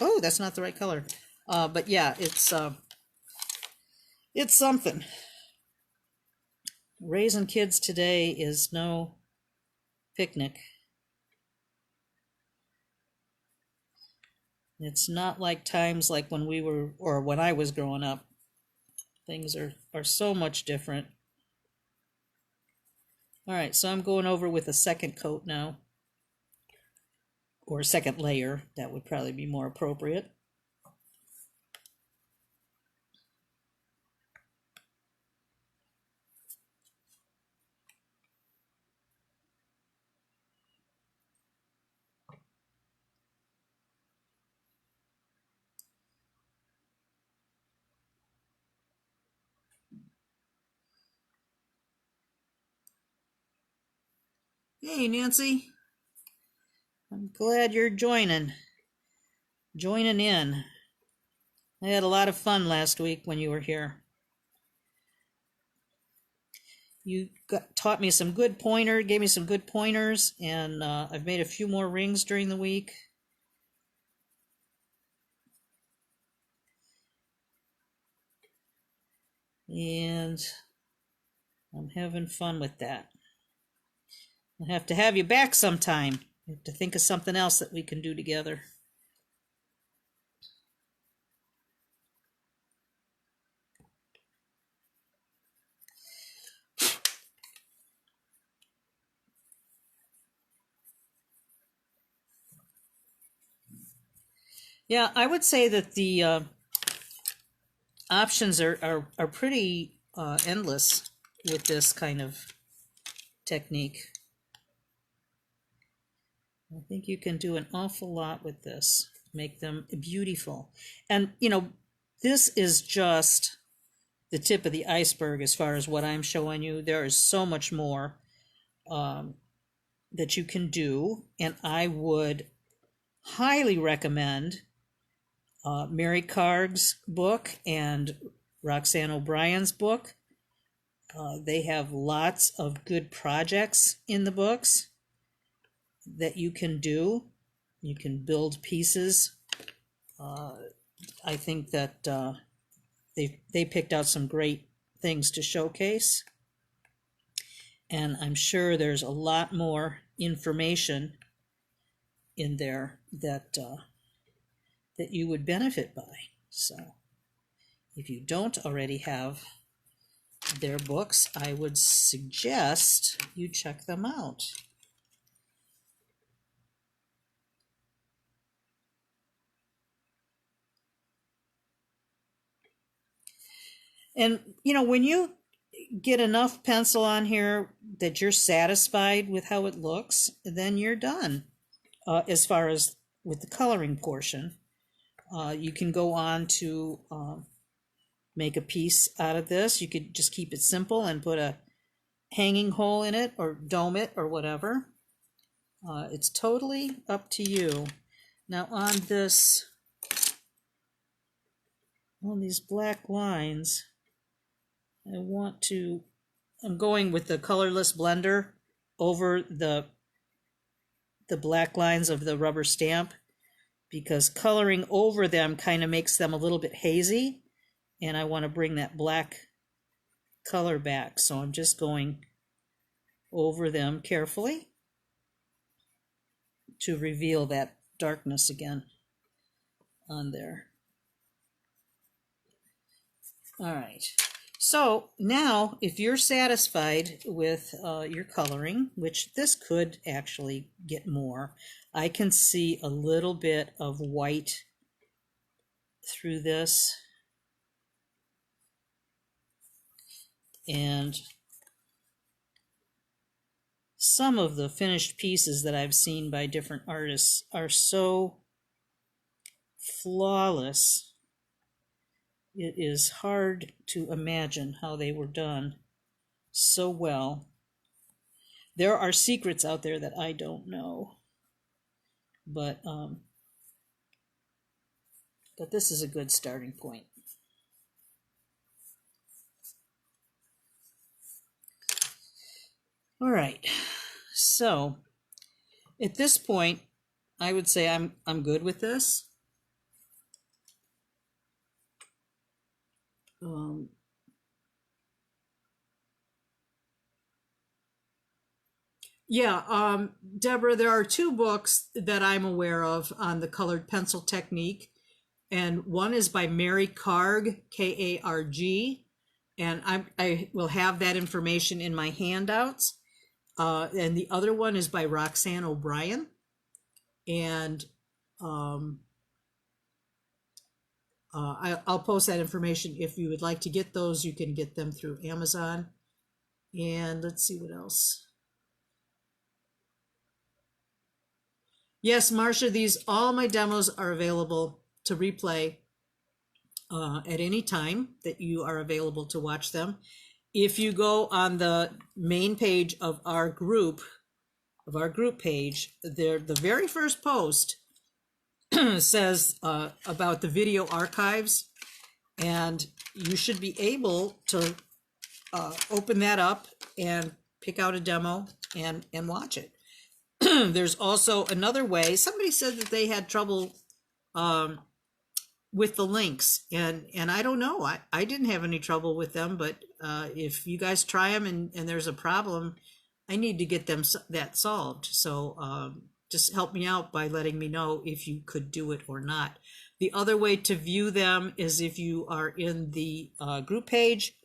oh, that's not the right color. But yeah, it's something. Raising kids today is no picnic. It's not like times like when we were or when I was growing up. Things are so much different. All right, so I'm going over with a second coat now, or a second layer. That would probably be more appropriate. Hey, Nancy, I'm glad you're joining in. I had a lot of fun last week when you were here. Taught me some good gave me some good pointers, and I've made a few more rings during the week. And I'm having fun with that. I'll have to have you back sometime. I have to think of something else that we can do together. Yeah, I would say that the options are pretty endless with this kind of technique. I think you can do an awful lot with this, make them beautiful. And, you know, this is just the tip of the iceberg as far as what I'm showing you. There is so much more that you can do, and I would highly recommend Mary Karg's book and Roxanne O'Brien's book. They have lots of good projects in the books that you can do. You can build pieces. I think that they picked out some great things to showcase. And I'm sure there's a lot more information in there that that you would benefit by. So if you don't already have their books, I would suggest you check them out. And you know, when you get enough pencil on here that you're satisfied with how it looks, then you're done. As far as with the coloring portion, you can go on to make a piece out of this. You could just keep it simple and put a hanging hole in it or dome it or whatever. It's totally up to you. Now on these black lines, I'm going with the colorless blender over the black lines of the rubber stamp, because coloring over them kind of makes them a little bit hazy, and I want to bring that black color back. So I'm just going over them carefully to reveal that darkness again on there. All right. So now, if you're satisfied with your coloring, which this could actually get more, I can see a little bit of white through this. And some of the finished pieces that I've seen by different artists are so flawless. It is hard to imagine how they were done so well. There are secrets out there that I don't know, but this is a good starting point. All right, so at this point, I would say I'm good with this. Yeah, Deborah, there are two books that I'm aware of on the colored pencil technique, and one is by Mary Karg, K-A-R-G, and I will have that information in my handouts. And the other one is by Roxanne O'Brien, and I'll post that information. If you would like to get those, you can get them through Amazon. And let's see what else. Yes, Marcia, all my demos are available to replay at any time that you are available to watch them. If you go on the main page of our group page, there, the very first post says about the video archives, and you should be able to open that up and pick out a demo and watch it. There's also another way. Somebody said that they had trouble with the links, and I don't know. I didn't have any trouble with them, but if you guys try them and there's a problem, I need to get that solved. So just help me out by letting me know if you could do it or not. The other way to view them is if you are in the group page.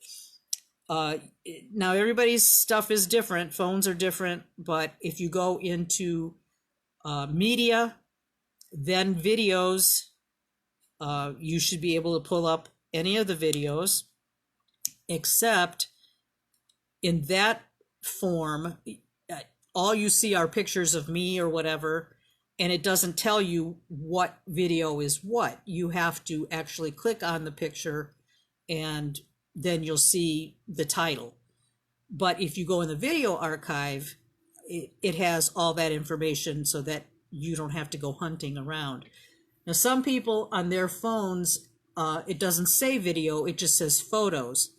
Now everybody's stuff is different, phones are different, but if you go into media, then videos, you should be able to pull up any of the videos, except in that form, all you see are pictures of me or whatever, and it doesn't tell you what video is what. You have to actually click on the picture and then you'll see the title. But if you go in the video archive, it has all that information so that you don't have to go hunting around. Now, some people on their phones, it doesn't say video, it just says photos.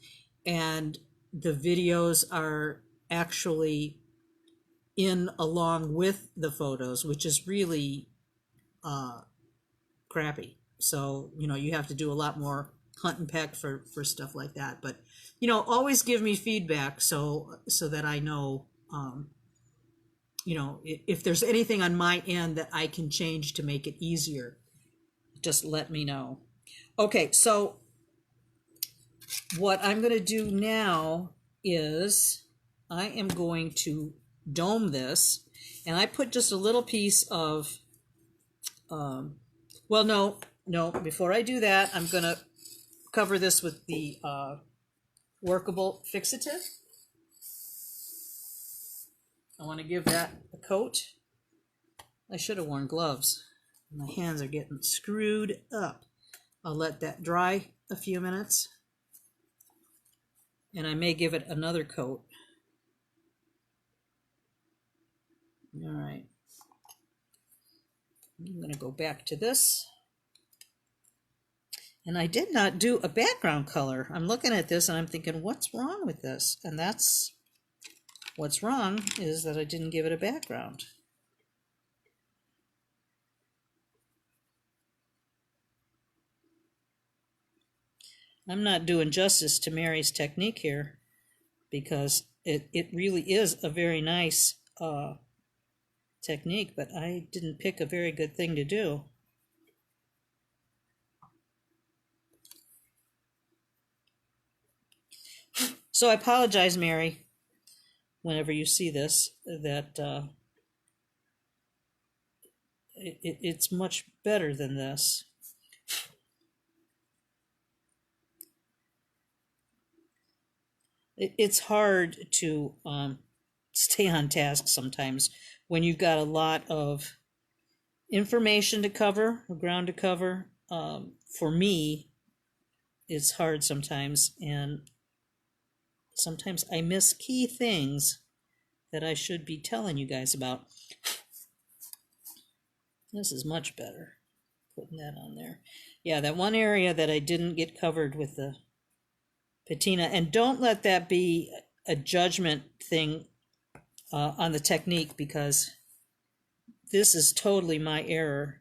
And the videos are actually in along with the photos, which is really crappy. So, you have to do a lot more hunt and peck for stuff like that. But, always give me feedback so that I know, if there's anything on my end that I can change to make it easier, just let me know. Okay, so what I'm going to do now is I am going to dome this, and I put just a little piece of, well, no, before I do that, I'm going to cover this with the workable fixative. I want to give that a coat. I should have worn gloves. My hands are getting screwed up. I'll let that dry a few minutes, and I may give it another coat. All right. I'm going to go back to this. And I did not do a background color. I'm looking at this and I'm thinking, what's wrong with this? And that's what's wrong, is that I didn't give it a background. I'm not doing justice to Mary's technique here, because it really is a very nice technique, but I didn't pick a very good thing to do. So I apologize, Mary, whenever you see this, that it's much better than this. It's hard to stay on task sometimes when you've got a lot of information to cover, or ground to cover. For me, it's hard sometimes, and sometimes I miss key things that I should be telling you guys about. This is much better, putting that on there. Yeah, that one area that I didn't get covered with the patina, and don't let that be a judgment thing on the technique, because this is totally my error,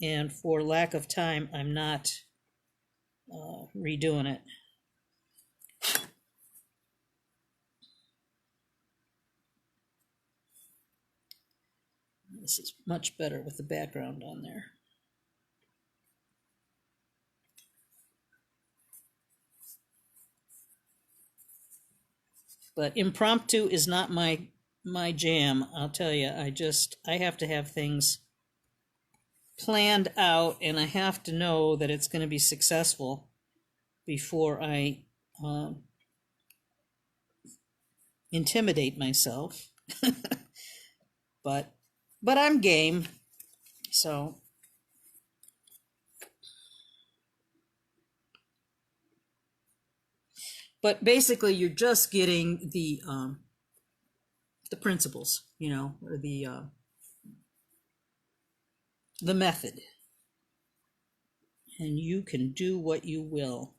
and for lack of time, I'm not redoing it. This is much better with the background on there. But impromptu is not my jam, I'll tell you. I have to have things planned out, and I have to know that it's going to be successful before I intimidate myself. but I'm game. So but basically you're just getting the principles, you know, or the method, and you can do what you will.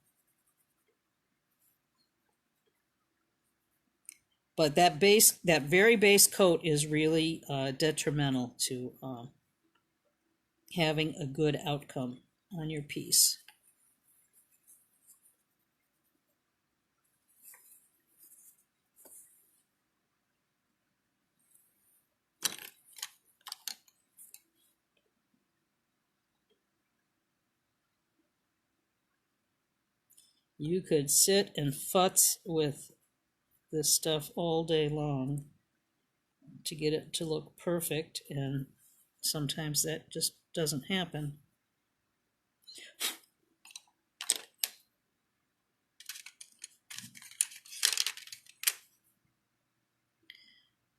But that very base coat is really detrimental to having a good outcome on your piece. You could sit and futz with this stuff all day long to get it to look perfect, and sometimes that just doesn't happen.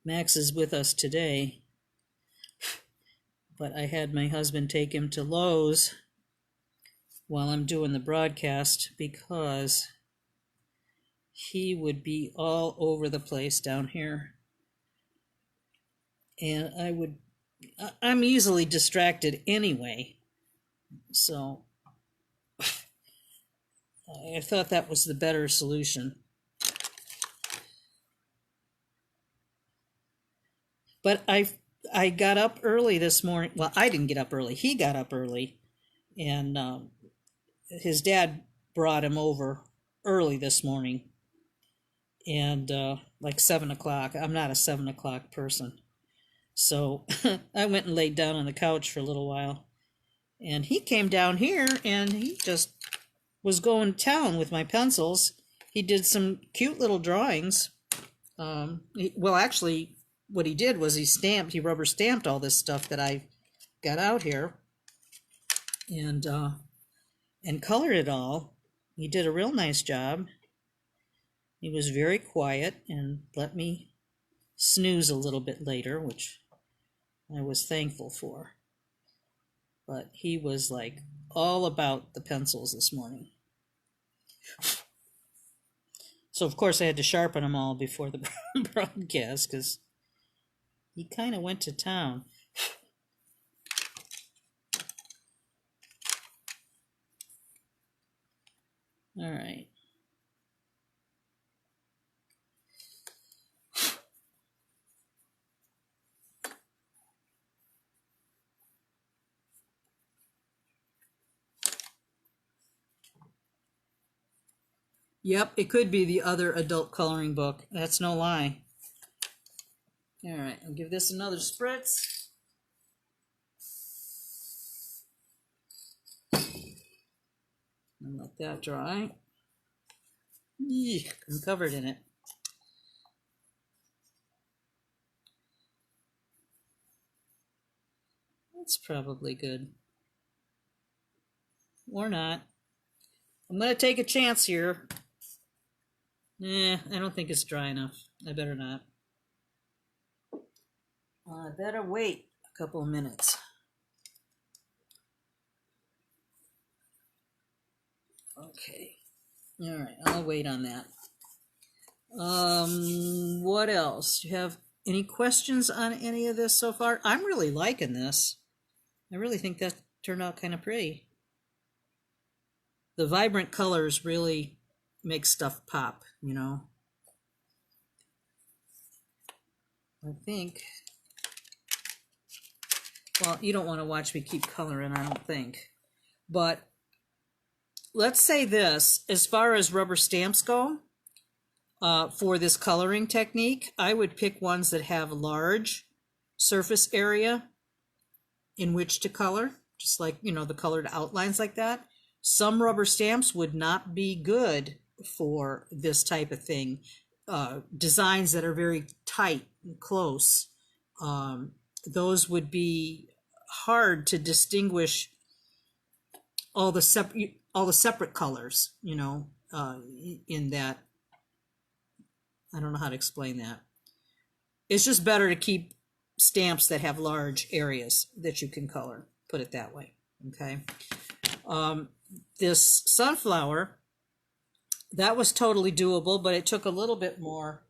Max is with us today, but I had my husband take him to Lowe's while I'm doing the broadcast, because he would be all over the place down here. And I'm easily distracted anyway. So I thought that was the better solution. But I got up early this morning. Well, I didn't get up early. He got up early, and his dad brought him over early this morning, and like 7 o'clock. I'm not a 7 o'clock person. So I went and laid down on the couch for a little while, and he came down here and he just was going to town with my pencils. He did some cute little drawings. Well, actually, what he did was he rubber stamped all this stuff that I got out here, and colored it all. He did a real nice job. He was very quiet and let me snooze a little bit later, which I was thankful for. But he was like all about the pencils this morning. So of course I had to sharpen them all before the broadcast, because he kind of went to town. All right. Yep, it could be the other adult coloring book. That's no lie. All right, I'll give this another spritz. And let that dry. Eek, I'm covered in it. That's probably good. Or not. I'm going to take a chance here. I don't think it's dry enough. I better not. I better wait a couple of minutes. Okay. All right, I'll wait on that. What else? You have Any questions on any of this so far? I'm really liking this. I really think that turned out kind of pretty. The vibrant colors really make stuff pop, you know. I think, well, you don't want to watch me keep coloring, I don't think. But let's say this, as far as rubber stamps go, for this coloring technique, I would pick ones that have large surface area in which to color, just like, you know, the colored outlines like that. Some rubber stamps would not be good for this type of thing. Designs that are very tight and close, those would be hard to distinguish all the separate colors, you know, in that. I don't know how to explain that. It's just better to keep stamps that have large areas that you can color, put it that way. Okay. This sunflower, that was totally doable, but it took a little bit more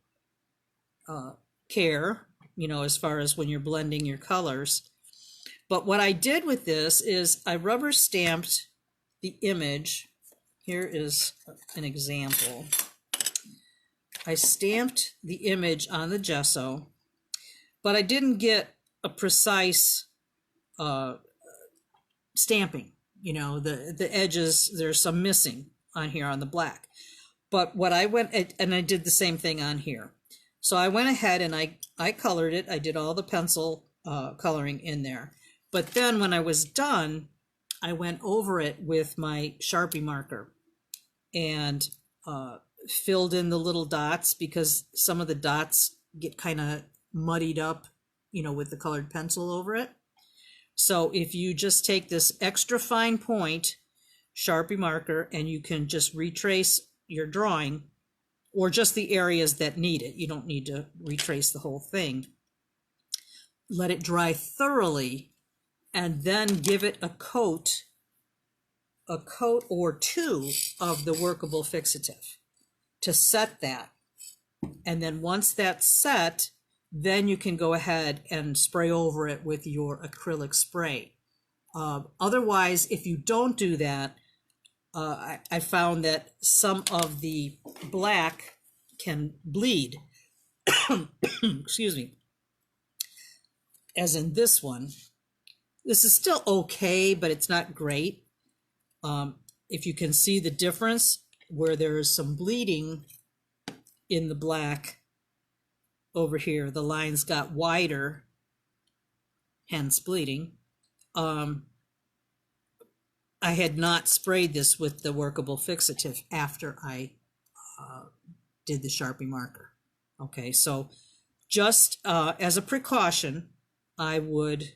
care, you know, as far as when you're blending your colors. But what I did with this is I rubber stamped the image. Here is an example. I stamped the image on the gesso, but I didn't get a precise stamping. You know, the edges, there's some missing on here on the black. But what I went, and I did the same thing on here. So I went ahead and I colored it. I did all the pencil coloring in there. But then when I was done, I went over it with my Sharpie marker and filled in the little dots, because some of the dots get kind of muddied up, you know, with the colored pencil over it. So if you just take this extra fine point Sharpie marker and you can just retrace your drawing, or just the areas that need it, you don't need to retrace the whole thing. Let it dry thoroughly and then give it a coat or two of the workable fixative to set that. And then once that's set, then you can go ahead and spray over it with your acrylic spray. Otherwise, if you don't do that, I found that some of the black can bleed. Excuse me. As in this one. This is still okay, but it's not great. If you can see the difference where there is some bleeding in the black over here, the lines got wider, hence bleeding. I had not sprayed this with the workable fixative after I did the Sharpie marker. Okay, so just as a precaution, I would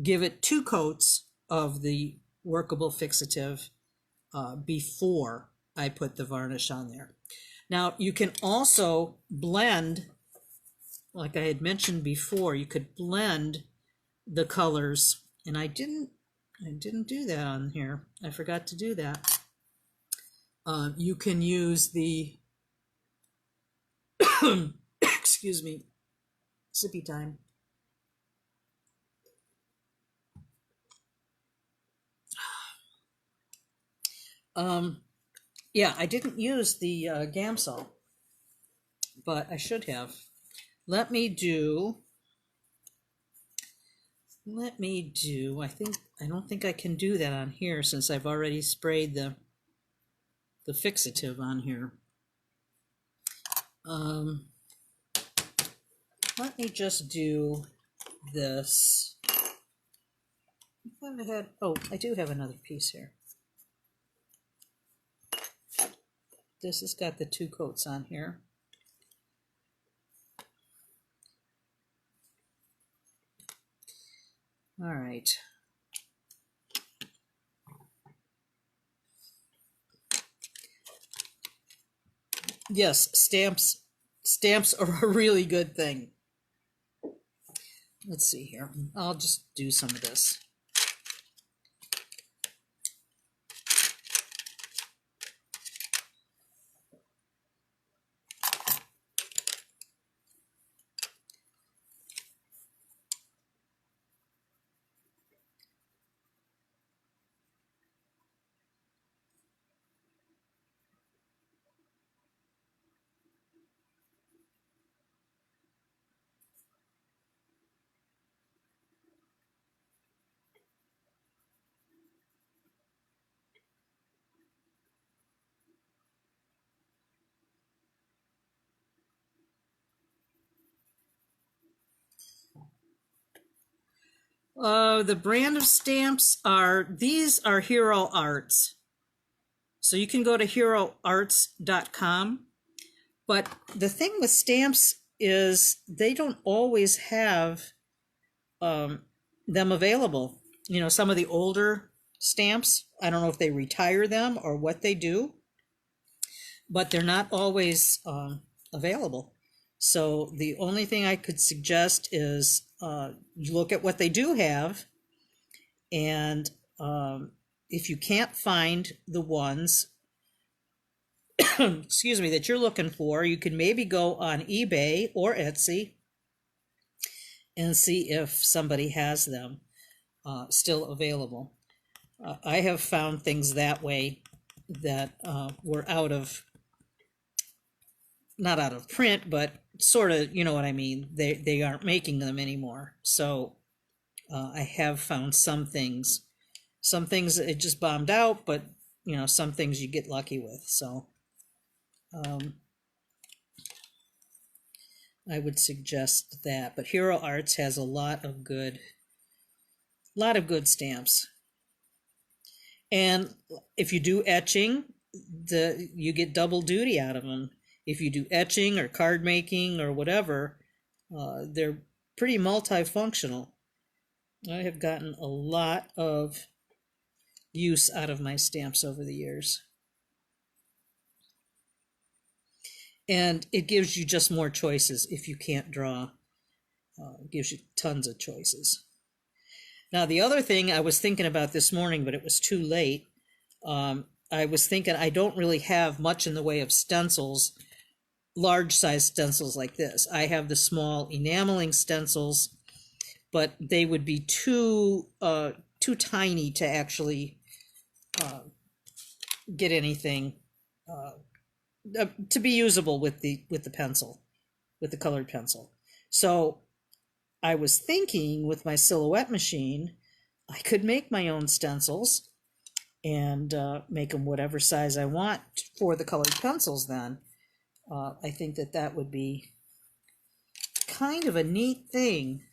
give it 2 coats of the workable fixative before I put the varnish on there. Now you can also blend, like I had mentioned before, you could blend the colors, and I didn't do that on here. I forgot to do that. You can use the excuse me, sippy time. Yeah, I didn't use the Gamsol, but I should have. Let me do, I don't think I can do that on here since I've already sprayed the fixative on here. Let me just do this. I do have another piece here. This has got the 2 coats on here. All right. Yes, stamps are a really good thing. Let's see here. I'll just do some of this. The brand of stamps these are Hero Arts. So you can go to heroarts.com. But the thing with stamps is they don't always have them available. You know, some of the older stamps, I don't know if they retire them or what they do, but they're not always available. So the only thing I could suggest is look at what they do have, and if you can't find the ones excuse me, that you're looking for, you can maybe go on eBay or Etsy and see if somebody has them still available. I have found things that way that were not out of print, but sort of, you know what I mean. They aren't making them anymore. So I have found some things it just bombed out, but you know, some things you get lucky with. So I would suggest that. But Hero Arts has a lot of good stamps. And if you do etching, you get double duty out of them. If you do etching or card making or whatever, they're pretty multifunctional. I have gotten a lot of use out of my stamps over the years. And it gives you just more choices if you can't draw. It gives you tons of choices. Now, the other thing I was thinking about this morning, but it was too late. I was thinking I don't really have much in the way of stencils, large size stencils like this. I have the small enameling stencils, but they would be too tiny to actually get anything to be usable with the pencil, with the colored pencil. So I was thinking with my Silhouette machine, I could make my own stencils and make them whatever size I want for the colored pencils then. I think that would be kind of a neat thing.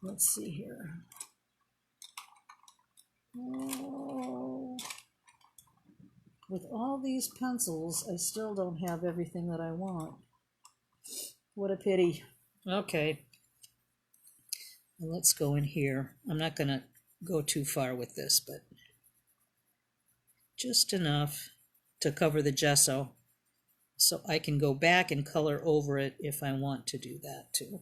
Let's see here. Oh, with all these pencils, I still don't have everything that I want. What a pity. Okay. Well, let's go in here. I'm not going to go too far with this, but just enough to cover the gesso so I can go back and color over it if I want to do that too.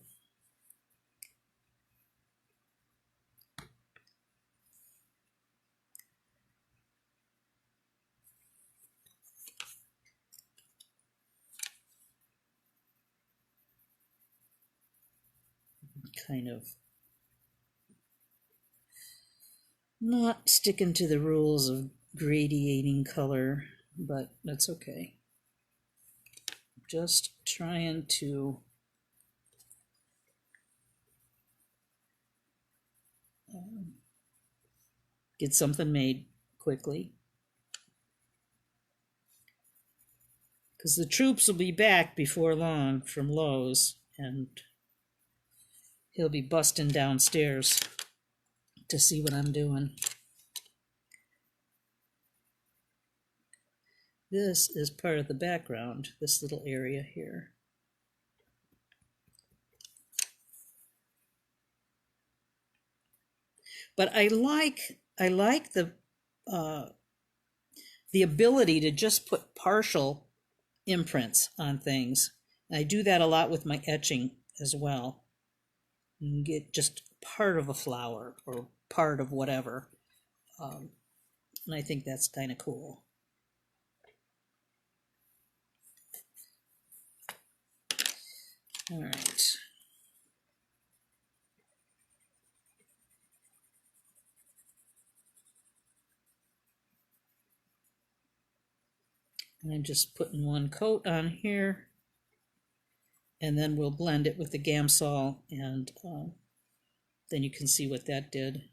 Kind of not sticking to the rules of gradiating color, but that's okay. Just trying to get something made quickly, because the troops will be back before long from Lowe's, and he'll be busting downstairs to see what I'm doing. This is part of the background, this little area here. But I like the ability to just put partial imprints on things. And I do that a lot with my etching as well. You can get just part of a flower or part of whatever. And I think that's kind of cool. All right. And I'm just putting one coat on here, and then we'll blend it with the Gamsol, and then you can see what that did.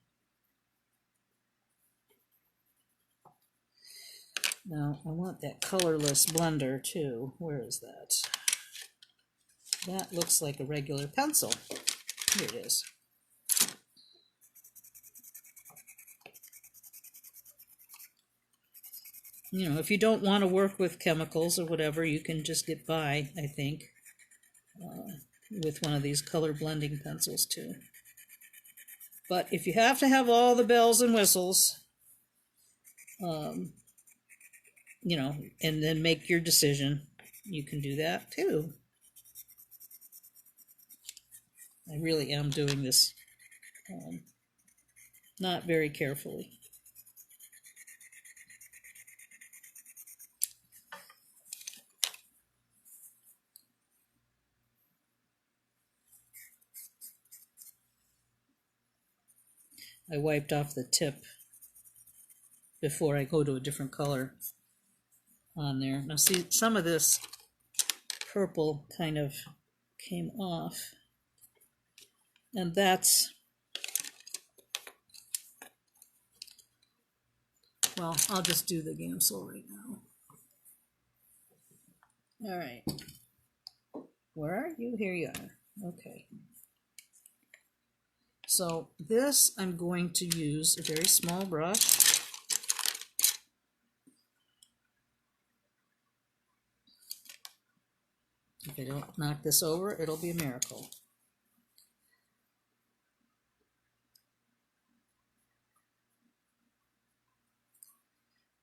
Now I want that colorless blender too. Where is that? That looks like a regular pencil. Here it is. You know, if you don't want to work with chemicals or whatever, you can just get by, I think, with one of these color blending pencils too. But if you have to have all the bells and whistles, you know, and then make your decision, you can do that too. I really am doing this not very carefully. I wiped off the tip before I go to a different color on there. Now see, some of this purple kind of came off, and that's, well, I'll just do the Gamsol right now. All right, where are you? Here you are. Okay, so this I'm going to use a very small brush. If I don't knock this over, it'll be a miracle.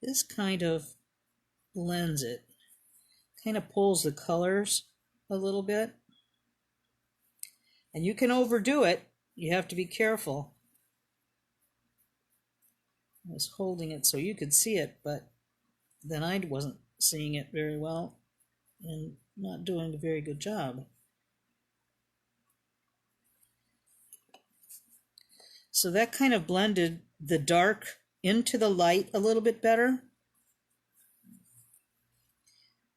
This kind of blends it, kind of pulls the colors a little bit. And you can overdo it. You have to be careful. I was holding it so you could see it, but then I wasn't seeing it very well and not doing a very good job. So that kind of blended the dark into the light a little bit better.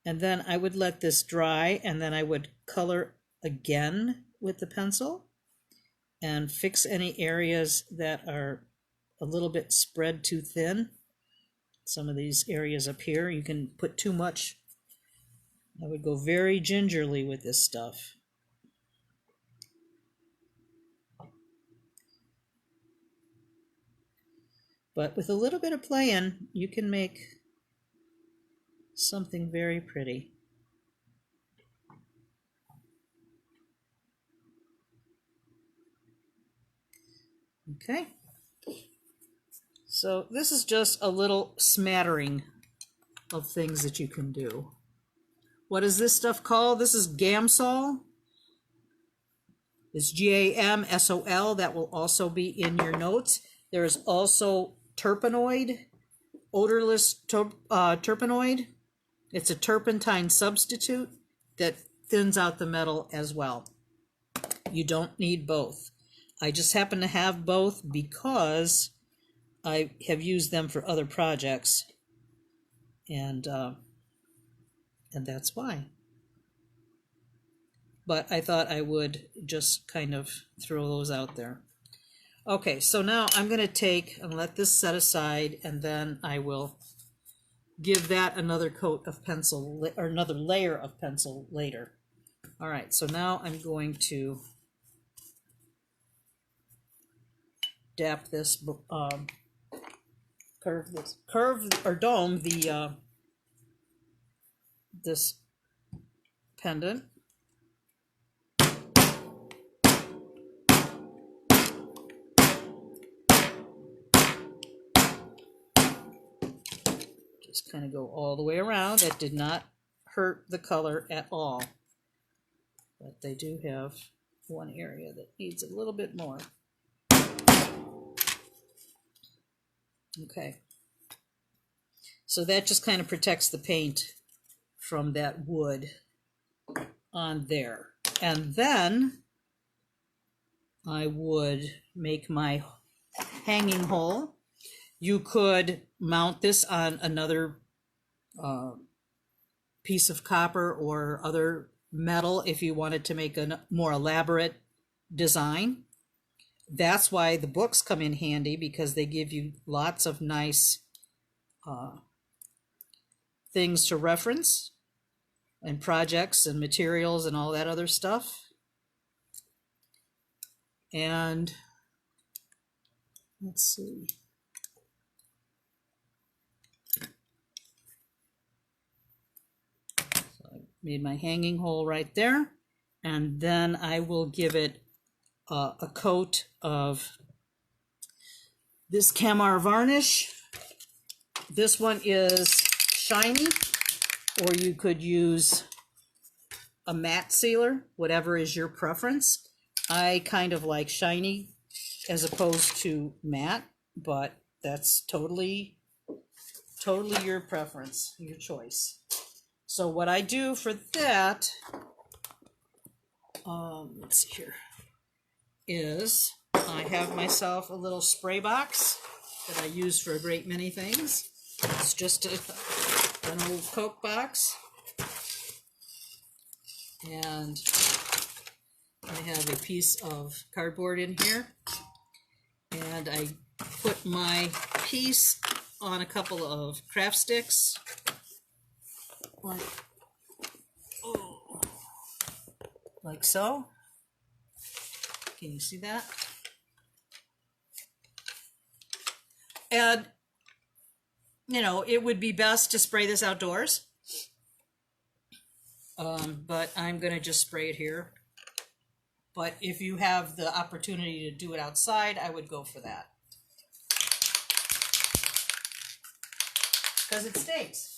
And then I would let this dry, and then I would color again with the pencil and fix any areas that are a little bit spread too thin. Some of these areas up here, you can put too much. I would go very gingerly with this stuff. But with a little bit of playing, you can make something very pretty. Okay. So this is just a little smattering of things that you can do. What is this stuff called? This is Gamsol. It's Gamsol. That will also be in your notes. There is also terpenoid, odorless terpenoid. It's a turpentine substitute that thins out the metal as well. You don't need both. I just happen to have both because I have used them for other projects, and that's why. But I thought I would just kind of throw those out there. Okay, so now I'm going to take and let this set aside, and then I will give that another coat of pencil, or another layer of pencil later. All right, so now I'm going to dap this, curve or dome the this pendant. Just kind of go all the way around. It did not hurt the color at all, but they do have one area that needs a little bit more. Okay, so that just kind of protects the paint from that wood on there. And then I would make my hanging hole. You could mount this on another piece of copper or other metal if you wanted to make a more elaborate design. That's why the books come in handy, because they give you lots of nice things to reference, and projects and materials and all that other stuff. And let's see. Made my hanging hole right there. And then I will give it a coat of this Camar varnish. This one is shiny, or you could use a matte sealer, whatever is your preference. I kind of like shiny as opposed to matte, but that's totally your preference, your choice. So what I do for that, let's see here, is I have myself a little spray box that I use for a great many things. It's just an old Coke box. And I have a piece of cardboard in here. And I put my piece on a couple of craft sticks. Like so. Can you see that? And, you know, it would be best to spray this outdoors. But I'm going to just spray it here. But if you have the opportunity to do it outside, I would go for that. Because it stays.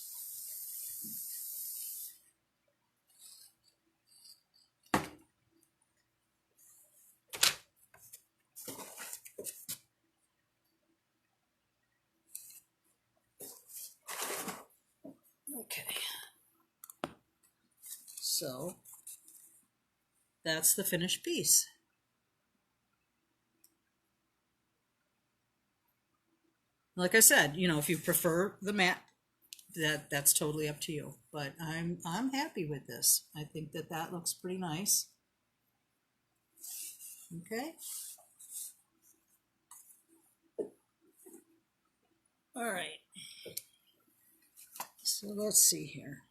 Okay. So that's the finished piece. Like I said, you know, if you prefer the matte, that's totally up to you. But I'm happy with this. I think that looks pretty nice. Okay. All right. So let's see here.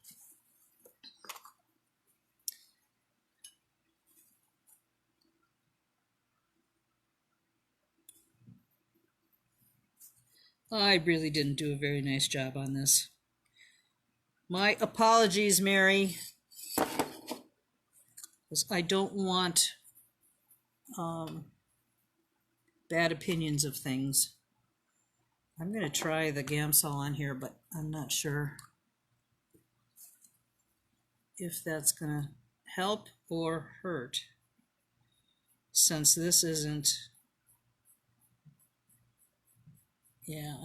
I really didn't do a very nice job on this. My apologies, Mary, because I don't want bad opinions of things. I'm going to try the Gamsol on here, but I'm not sure if that's going to help or hurt, since this isn't. Yeah,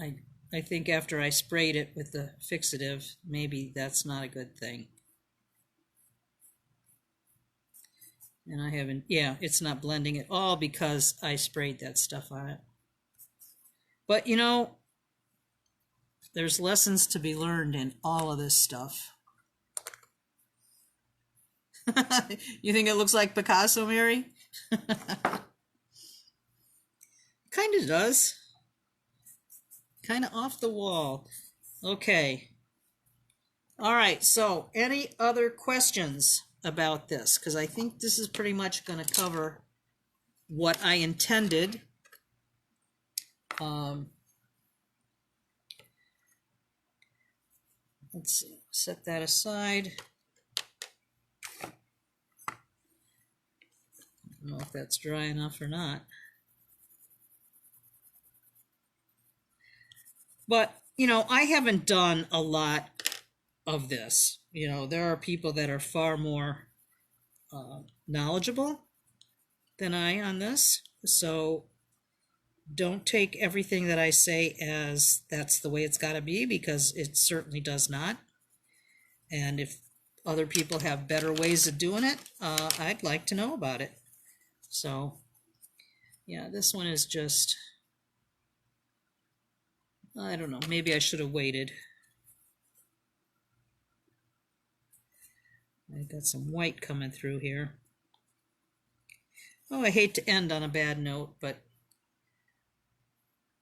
I think after I sprayed it with the fixative, maybe that's not a good thing. And I haven't, yeah, it's not blending at all because I sprayed that stuff on it. But you know, there's lessons to be learned in all of this stuff. You think it looks like Picasso, Mary? Kind of does. Kind of off the wall. Okay. All right, so any other questions about this? Because I think this is pretty much going to cover what I intended. Let's set that aside. I don't know if that's dry enough or not. But, you know, I haven't done a lot of this. You know, there are people that are far more knowledgeable than I on this. So don't take everything that I say as that's the way it's got to be, because it certainly does not. And if other people have better ways of doing it, I'd like to know about it. So, yeah, this one is just, I don't know, maybe I should have waited. I've got some white coming through here. Oh, I hate to end on a bad note, but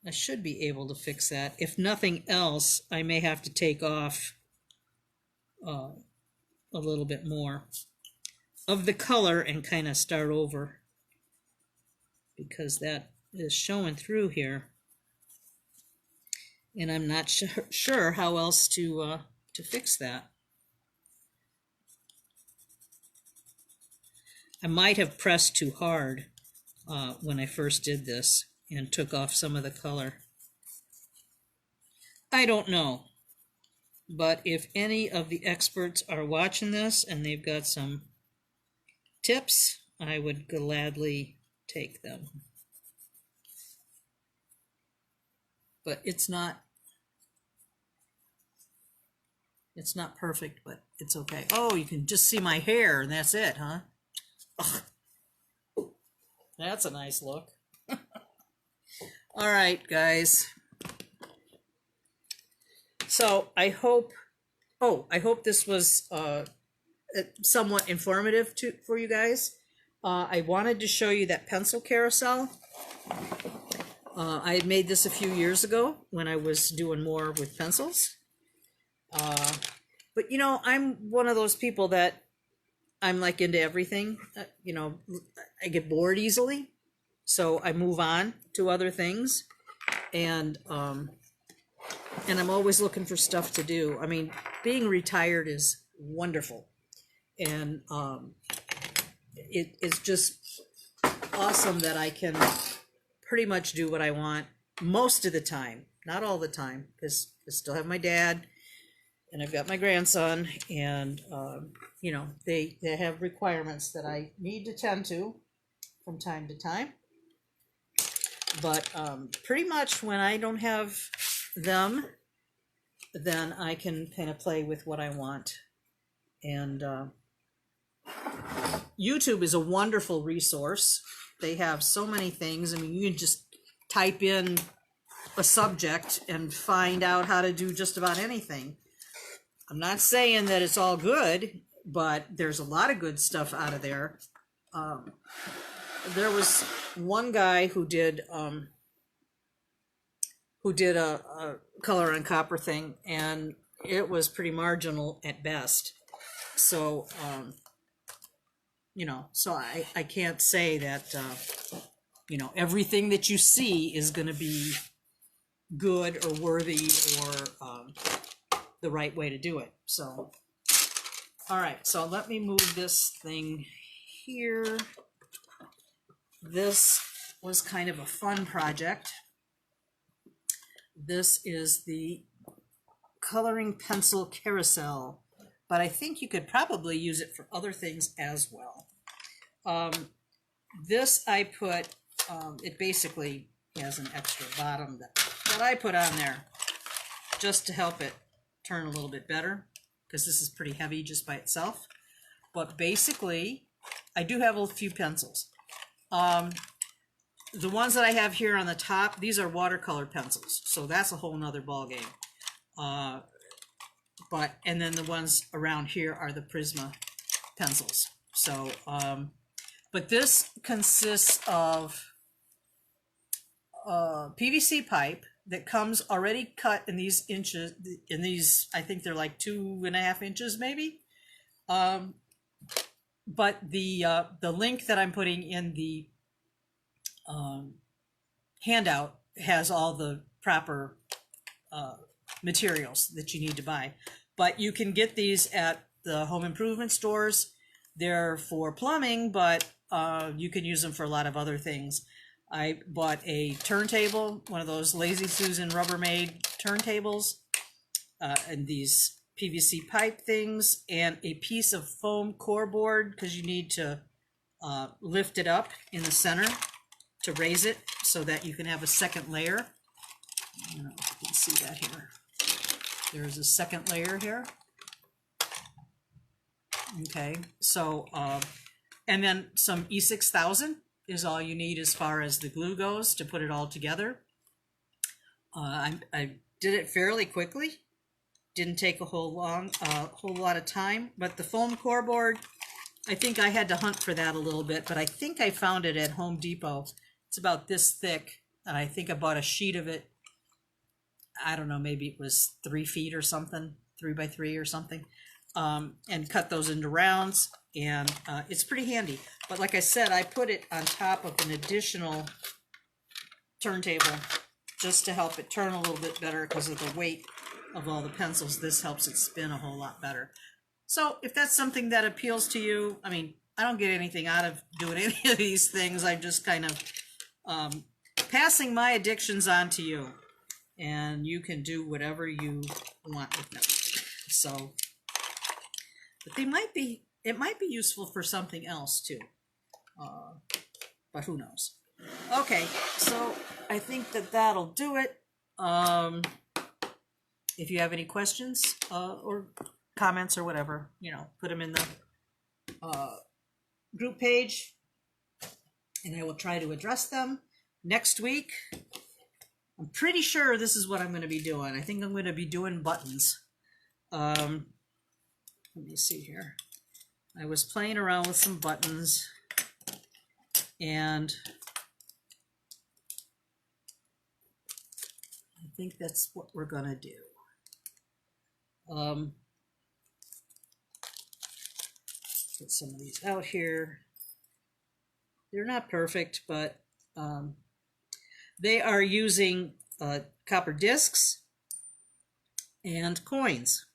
I should be able to fix that. If nothing else, I may have to take off a little bit more of the color and kind of start over, because that is showing through here. And I'm not sure how else to fix that. I might have pressed too hard when I first did this and took off some of the color. I don't know. But if any of the experts are watching this and they've got some tips, I would gladly take them. But it's not perfect, but it's okay. Oh, you can just see my hair and that's it, huh? Ugh. That's a nice look. All right, guys. So I hope this was somewhat informative for you guys. I wanted to show you that pencil carousel. I had made this a few years ago when I was doing more with pencils. But you know, I'm one of those people that I'm like into everything. You know, I get bored easily, so I move on to other things, and I'm always looking for stuff to do. I mean, being retired is wonderful, and it's just awesome that I can pretty much do what I want most of the time. Not all the time, because I still have my dad, and I've got my grandson, and you know, they have requirements that I need to tend to from time to time. But pretty much when I don't have them, then I can kind of play with what I want. And YouTube is a wonderful resource. They have so many things. I mean, you can just type in a subject and find out how to do just about anything. I'm not saying that it's all good, but there's a lot of good stuff out of there. There was one guy who did a color on copper thing, and it was pretty marginal at best. So you know, so I can't say that you know, everything that you see is going to be good or worthy or the right way to do it. So all right, so let me move this thing here. This was kind of a fun project. This is the coloring pencil carousel, but I think you could probably use it for other things as well. This I put, it basically has an extra bottom that I put on there just to help it turn a little bit better, because this is pretty heavy just by itself. But basically, I do have a few pencils. The ones that I have here on the top, these are watercolor pencils, so that's a whole nother ball game. And then the ones around here are the Prisma pencils. So, but this consists of PVC pipe that comes already cut in these inches. In these, I think they're like 2.5 inches, maybe. But the link that I'm putting in the handout has all the proper materials that you need to buy. But you can get these at the home improvement stores. They're for plumbing, but you can use them for a lot of other things. I bought a turntable, one of those Lazy Susan Rubbermaid turntables, and these PVC pipe things, and a piece of foam core board, because you need to lift it up in the center to raise it so that you can have a second layer. I don't know if you can see that here. There's a second layer here. Okay, so and then some E6000 is all you need as far as the glue goes to put it all together. I did it fairly quickly. Didn't take a whole lot of time, but the foam core board, I think I had to hunt for that a little bit, but I think I found it at Home Depot. It's about this thick, and I think I bought a sheet of it. I don't know, maybe it was 3 feet or something, 3 by 3 or something, and cut those into rounds, and it's pretty handy. But like I said, I put it on top of an additional turntable just to help it turn a little bit better because of the weight of all the pencils. This helps it spin a whole lot better. So if that's something that appeals to you, I mean, don't get anything out of doing any of these things. I'm just kind of passing my addictions on to you, and you can do whatever you want with them. So, but it might be useful for something else too, but who knows? Okay, so I think that'll do it. If you have any questions or comments or whatever, put them in the group page, and I will try to address them next week. I'm pretty sure this is what I'm going to be doing. I think I'm going to be doing buttons. Let me see here. I was playing around with some buttons, and I think that's what we're going to do. Get some of these out here. They're not perfect, but they are using copper discs and coins.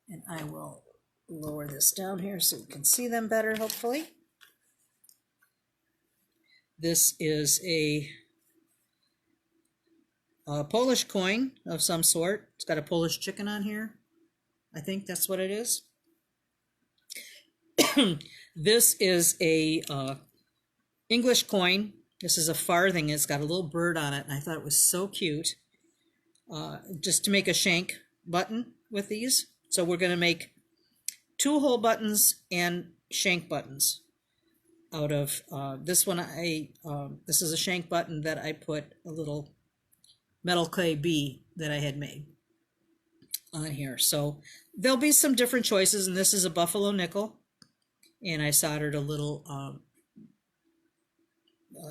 And I will lower this down here so you can see them better, hopefully. This is a Polish coin of some sort. It's got a Polish chicken on here. I think that's what it is. This is a English coin. This is a farthing. It's got a little bird on it, and I thought it was so cute. Just to make a shank button with these. So we're going to make 2 hole buttons and shank buttons out of this one. This is a shank button that I put a little metal clay bee that I had made on here. So there'll be some different choices, and this is a buffalo nickel, and I soldered a little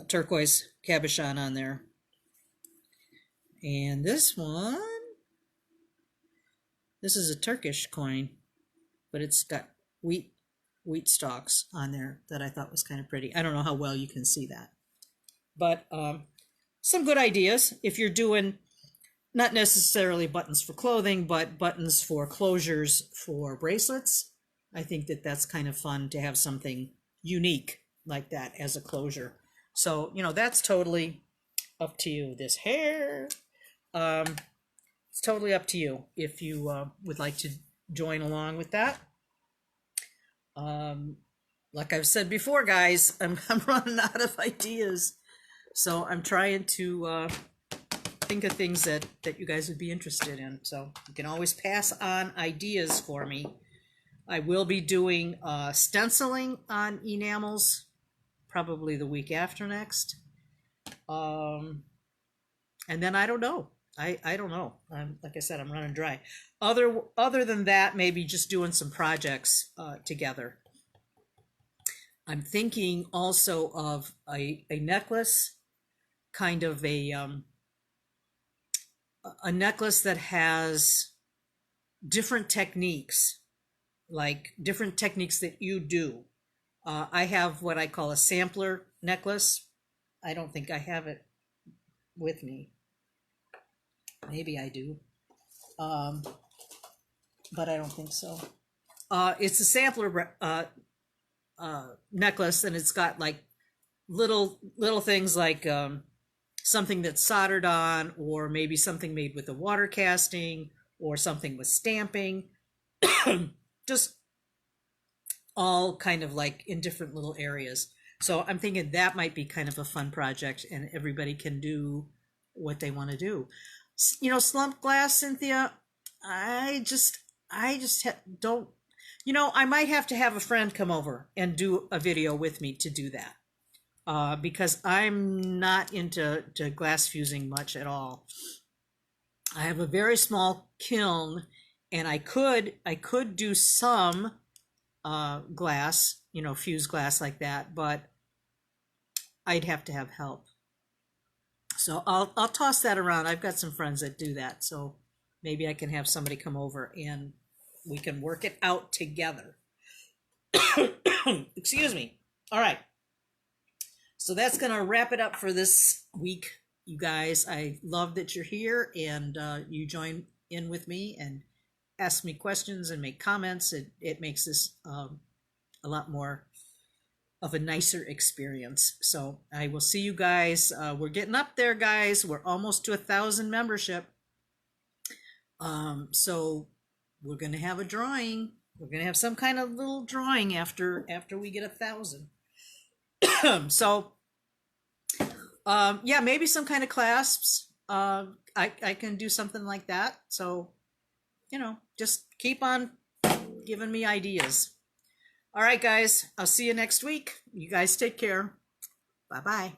turquoise cabochon on there. And this one, this is a Turkish coin, but it's got wheat stalks on there that I thought was kind of pretty. I don't know how well you can see that, but some good ideas if you're doing not necessarily buttons for clothing, but buttons for closures for bracelets. I think that's kind of fun to have something unique like that as a closure. So, that's totally up to you. This hair, it's totally up to you if you would like to join along with that. Like I've said before, guys, I'm running out of ideas. So I'm trying to think of things that you guys would be interested in. So you can always pass on ideas for me. I will be doing stenciling on enamels probably the week after next. And then I don't know. I don't know. Like I said, I'm running dry. Other than that, maybe just doing some projects together. I'm thinking also of a necklace, kind of a necklace that has different techniques, like different techniques that you do. I have what I call a sampler necklace. I don't think I have it with me. Maybe I do, but I don't think so. It's a sampler necklace, and it's got like little things like something that's soldered on, or maybe something made with a water casting, or something with stamping. Just all kind of like in different little areas. So I'm thinking that might be kind of a fun project, and everybody can do what they want to do. Slump glass, Cynthia, I just don't, I might have to have a friend come over and do a video with me to do that, because I'm not into glass fusing much at all. I have a very small kiln, and I could do some glass, fuse glass like that, but I'd have to have help. So I'll toss that around. I've got some friends that do that, so maybe I can have somebody come over and we can work it out together. Excuse me. All right. So that's going to wrap it up for this week, you guys. I love that you're here and you join in with me and ask me questions and make comments. It makes this a lot more of a nicer experience. So I will see you guys. We're getting up there, guys. We're almost to 1,000 membership. So we're gonna have a drawing. We're gonna have some kind of little drawing after we get 1,000. So yeah, maybe some kind of clasps. I can do something like that. So just keep on giving me ideas. All right, guys. I'll see you next week. You guys take care. Bye bye.